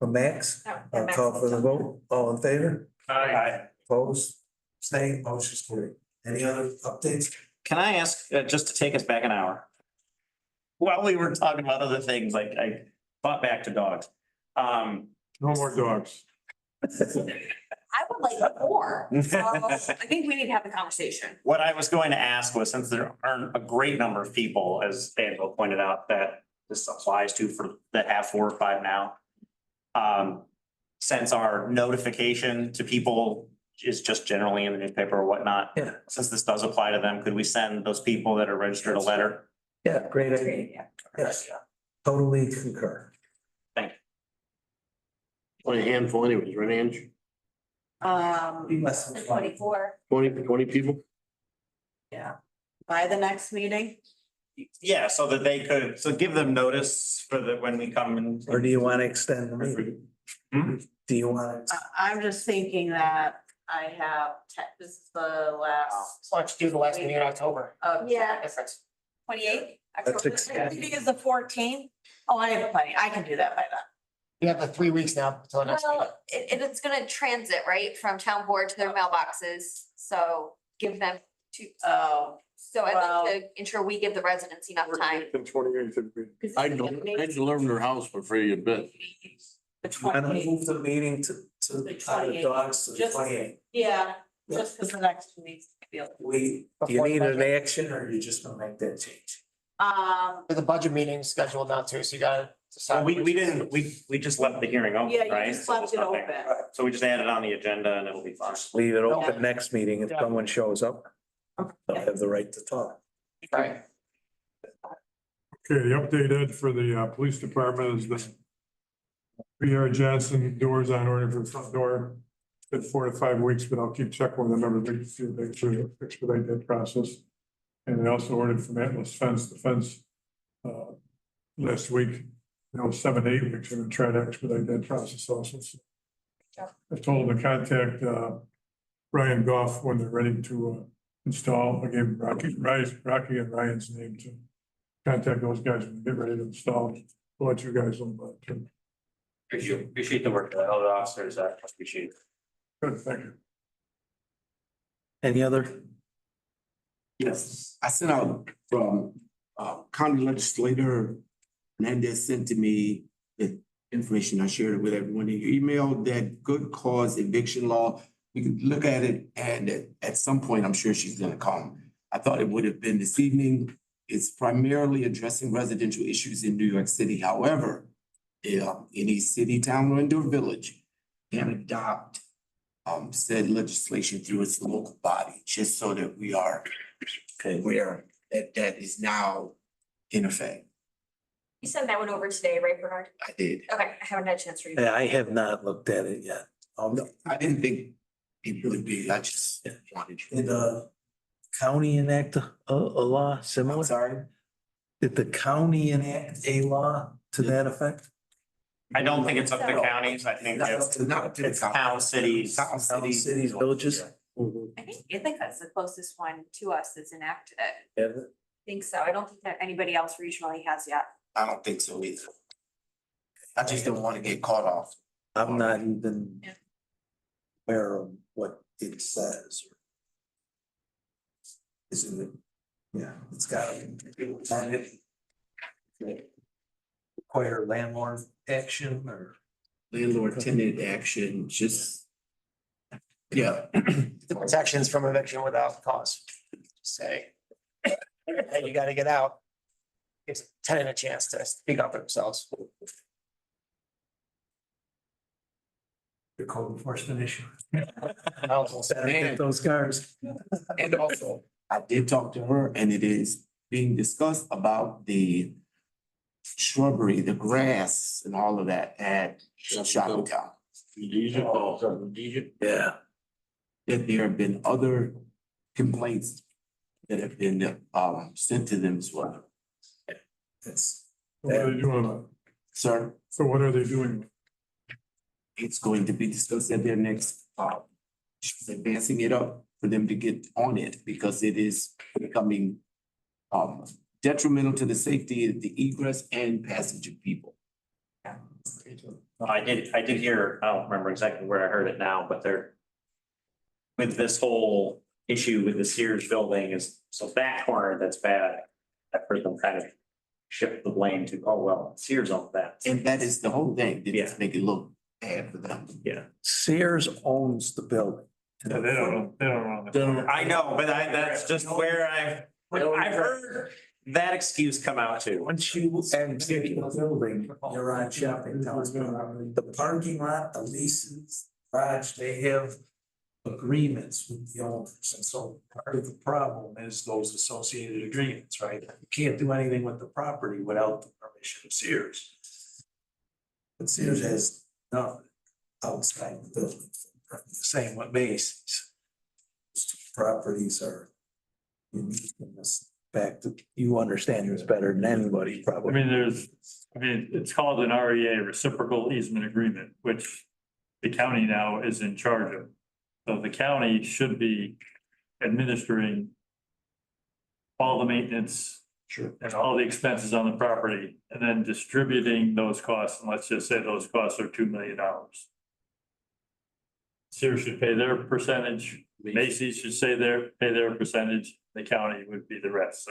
Max. I'll call for the vote. All in favor? Aye. Opposed? Abstained? Motion's carried. Any other updates? Can I ask, just to take us back an hour? While we were talking about other things, like I thought back to dogs. No more dogs. I would like more. So I think we need to have a conversation. What I was going to ask was, since there aren't a great number of people, as Angela pointed out, that this applies to for that have 4 or 5 now. Since our notification to people is just generally in the newspaper or whatnot. Yeah. Since this does apply to them, could we send those people that are registered a letter? Yeah, great idea. Yes, totally concur. Only a handful anyways, right, Ange? Be less than 20. 24. 20 people? Yeah, by the next meeting. Yeah, so that they could, so give them notice for the, when we come and. Or do you want to extend the meeting? Do you want to? I'm just thinking that I have, this is the last. So let's do the last meeting in October. Yeah. Difference. 28. That's October. extended. Meeting is the 14th. Oh, I have plenty. I can do that by then. You have the 3 weeks now until next meeting. Well, it's gonna transit, right, from town board to their mailboxes, so give them two. Oh, So I'd well- like to ensure we give the residents enough time. And 28th would be. I delivered their house for free a bit. The I'm gonna 28th. move the meeting to The out of 28th. dogs to the Just- 28th. Yeah, just because the next 2 weeks. I feel. Do you need an action or you just gonna make that change? The budget meeting's scheduled now too, so you gotta decide. So we didn't, we just left the hearing open, Yeah, you right? just So left it there's nothing. open. So we just add it on the agenda and it'll be fine. Leave it open next meeting if someone shows up. They'll have the right to talk. Right. Okay, the update, Ed, for the police department is the PR Johnson doors on order for the front door. Been 4 to 5 weeks, but I'll keep checking with them every week to see if they should expedite that process. And they also ordered from Atlas Fence, the fence, last week. 7 to 8 weeks, I'm gonna try to expedite that process also. So I told them to contact, Ryan Goff when they're ready to, install. I gave Rocky and Ryan's name to contact those guys when they get ready to install. We'll let you guys know about it too. Appreciate the work of the other officers, I appreciate it. Good, thank you. Any other? Yes, I sent out from county legislator Hernandez sent to me the information. I shared it with everyone in your email, that good cause eviction law. We could look at it and at some point, I'm sure she's gonna come. I thought it would have been this evening. It's primarily addressing residential issues in New York City. However, any city, town, or indoor village can adopt said legislation through its local body, just so that we are aware that that is now in effect. You sent that one over today, right, Bernard? I did. Okay, I haven't had a chance to read. Yeah, I have not looked at it yet. I didn't think it would be, I just wanted you. Did the county enact a law similar? I'm sorry? Did the county enact a law to that effect? I don't think it's up to counties. I think it's Not up to the town, cities. Town, Town, cities. cities, villages? I think that's the closest one to us that's enacted it. Yeah. I think so. I don't think that anybody else regionally has yet. I don't think so either. I just don't want to get caught off. I'm not even Yeah. aware of what it says. Isn't it? Yeah, it's gotta be. Require landlord action or? Landlord tenant action, just. Yeah, The protections from eviction without cause. Say. And you gotta get out. Gives tenant a chance to speak up for themselves. The code enforcement issue. Council. Get those cars. and also, I did talk to her and it is being discussed about the shrubbery, the grass and all of that at Shopping Town. Yeah. That there have been other complaints that have been sent to them as well. It's. What are they doing about it? Sir, So what are they doing? it's going to be discussed at their next, she's advancing it up for them to get on it because it is becoming detrimental to the safety of the egress and passage of people. I did hear, I don't remember exactly where I heard it now, but they're. With this whole issue with the Sears building is, so that corner that's bad. I've heard them kind of shift the blame to, oh, well, Sears owns that. And that is the whole thing, they just Yeah. make it look bad for them. Yeah. Sears owns the building. Yeah, they don't know. I know, but that's just where I've heard that excuse come out too. Once you exit the building, you're on Shopping Town. The parking lot, the leases, garage, they have agreements with the owners. And so part of the problem is those associated agreements, right? You can't do anything with the property without the permission of Sears. But Sears has nothing outside the building. The same with Macy's. Those two properties are unique in this fact that you understand this better than anybody I probably. mean, it's called an REA, reciprocal easement agreement, which the county now is in charge of. So the county should be administering all the maintenance. Sure. And all the expenses on the property, and then distributing those costs, and let's just say those costs are $2 million. Sears should pay their percentage, Macy's should pay their percentage, the county would be the rest,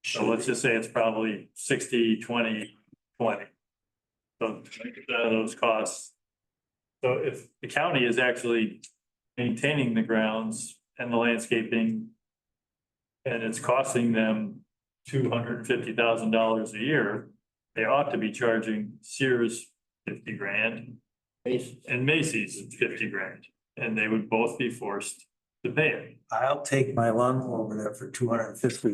so let's just say it's probably 60, 20, 20. So 20% of those costs. So if the county is actually maintaining the grounds and the landscaping, and it's costing them $250,000 a year, they ought to be charging Sears 50 grand and Macy's 50 grand, and they would both be forced to pay it. I'll take my lawnmower over there for 250.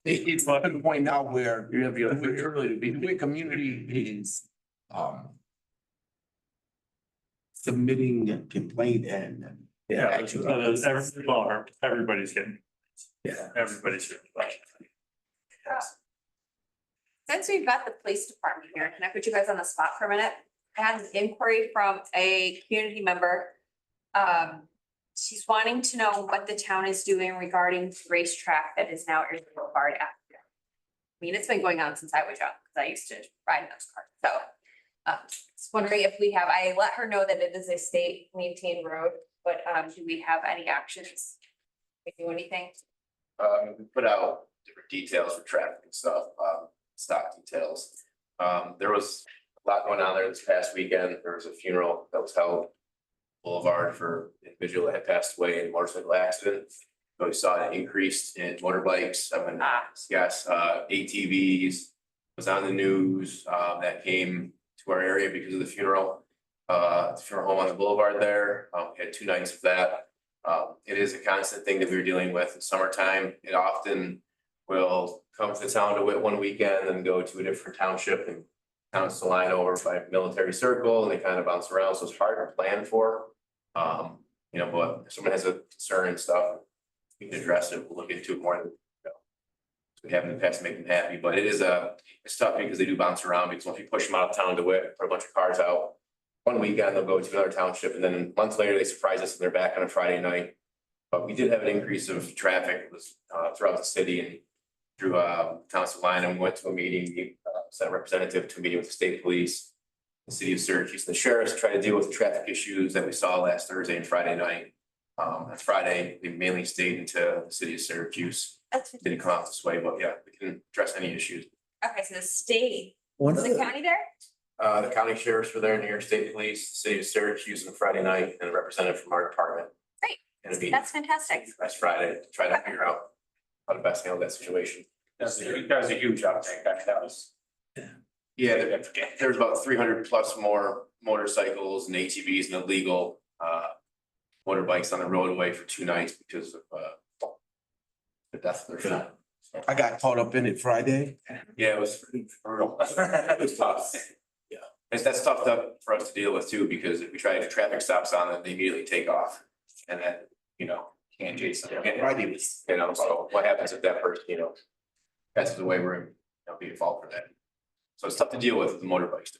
It's at the point now where you have your early to be, the way community is, submitting a complaint and. Everybody's getting, Yeah. everybody's getting. Since we've got the police department here, can I put you guys on the spot for a minute? I had an inquiry from a community member. She's wanting to know what the town is doing regarding the racetrack that is now Arizona Boulevard. I mean, it's been going on since I was young, because I used to ride in those cars, so. Just wondering if we have, I let her know that it is a state maintained road, but do we have any actions? We do anything? We put out different details for traffic and stuff, stock details. There was a lot going on there this past weekend. There was a funeral that was held Boulevard for an individual that had passed away in a motorcycle accident. So we saw an increase in motorbikes, yes, ATVs was on the news, that came to our area because of the funeral. The funeral home on the boulevard there, we had 2 nights of that. It is a constant thing that we're dealing with in summertime. It often will come to town to Whit one weekend and go to a different township and bounce the line over by Military Circle, and they kind of bounce around, so it's hard to plan for. You know, but if someone has a concern and stuff, we can address it, we'll look into it more than, we have in the past to make them happy, but it is it's tough because they do bounce around, because once you push them out of town to Whit, put a bunch of cars out. One weekend, they'll go to another township, and then months later, they surprise us and they're back on a Friday night. But we did have an increase of traffic, was throughout the city and through town of Salina. We went to a meeting, sent a representative to a meeting with the state police, the city of Syracuse, and the sheriffs to try to deal with the traffic issues that we saw last Thursday and Friday night. That's Friday, they mainly stayed into the city of Syracuse. Didn't come out this way, but yeah, we can address any issues. Okay, so the state, One is of the the, county there? The county sheriffs were there, New York State Police, the city of Syracuse on Friday night, and a representative from our department. Great, And a meeting that's fantastic. last Friday to try to figure out how to best handle that situation. That was a huge outtake. That was. Yeah, there's about 300 plus more motorcycles and ATVs and illegal motorbikes on the roadway for 2 nights because of the death of their son. I got caught up in it Friday. Yeah, it was brutal. It was tough. Yeah, that's tough for us to deal with too, because if we try to do traffic stops on them, they immediately take off. And then, you know, can't chase them. Friday was, You know, so what happens if that person, you know, passes away, we're, you know, be at fault for that. So it's tough to deal with the motorbikes.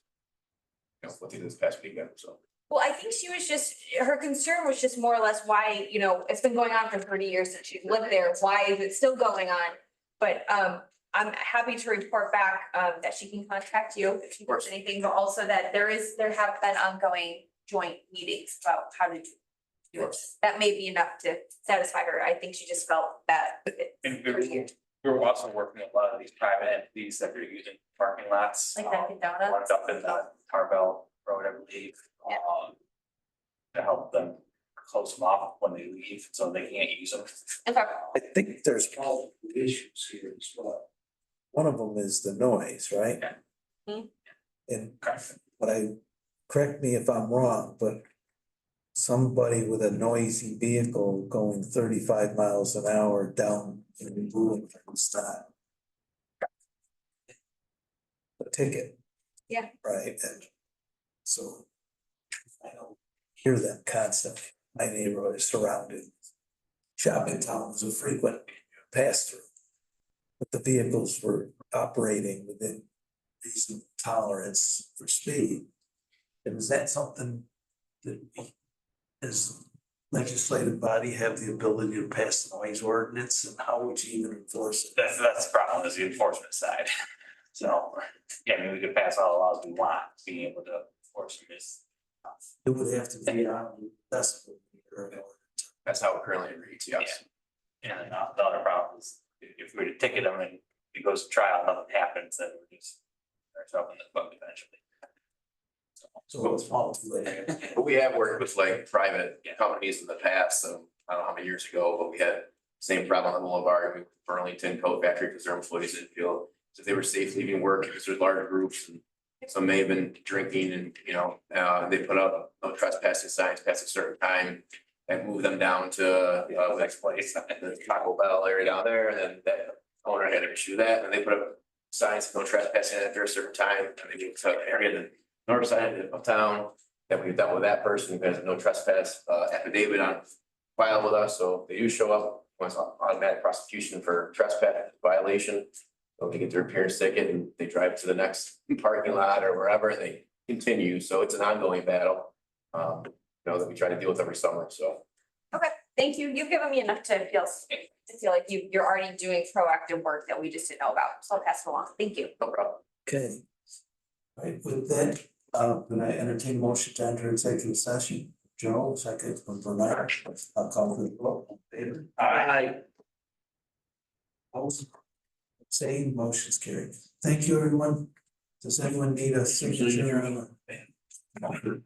You know, what they did this past weekend, so. Well, I think she was just, her concern was just more or less why, you know, it's been going on for 30 years since she's lived there. Why is it still going on? But I'm happy to report back that she can contact you if she wants anything, but also that there have been ongoing joint meetings about how to do it. That may be enough to satisfy her. I think she just felt that it's 30 years. We're also working with a lot of these private entities that are using parking lots. Like Dunkin' Donuts? One up in the Tarbell Road, I believe. Yeah. To help them close them off when they leave, so they can't use them. Okay. I think there's multiple issues here as well. One of them is the noise, right? Yeah. Mhm. And correct me if I'm wrong, but somebody with a noisy vehicle going 35 miles an hour down in the boulevard is not a ticket. Yeah. Right, and so I don't hear them constantly. My neighborhood is surrounded. Shopping towns a frequent pass through. But the vehicles were operating within reasonable tolerance for speed. And is that something that we, as legislative body, have the ability to pass the noise ordinance, and how would you even enforce it? That's the problem, is the enforcement side. So, yeah, I mean, we could pass all the laws we want, being able to enforce this. It would have to be on decibel meter in order to. That's how it currently reads, yes. And the other problem is if we were to ticket them and it goes to trial, nothing happens, then we just ourselves in the book eventually. So it's all too late. But we have worked with like private companies in the past, so I don't know how many years ago, but we had same problem on the Boulevard, with Burlington Coat Factory, because their employees didn't feel if they were safe leaving work, because there's large groups and some may have been drinking and, they put up no trespassing signs past a certain time. And move them down to, the next place, the Taco Bell area down there, and then that owner had to issue that, and they put up signs, no trespassing after a certain time, and they moved to an area, the north side of town. That we've dealt with that person, who has a no trespass affidavit on file with us, so they do show up, once automatic prosecution for trespass violation. So they get their appearance ticket and they drive to the next parking lot or wherever, and they continue, so it's an ongoing battle. That we try to deal with every summer, so. Okay, thank you. You've given me enough to feel like you're already doing proactive work that we just didn't know about. So I'll pass it along. Thank you. No problem. Okay. All right, with that, can I entertain a motion to enter executive session? Joe, second from Bernard, I'll call for the vote. In favor? Aye. Opposed? Same motion's carried. Thank you, everyone. Does anyone need a signature on the?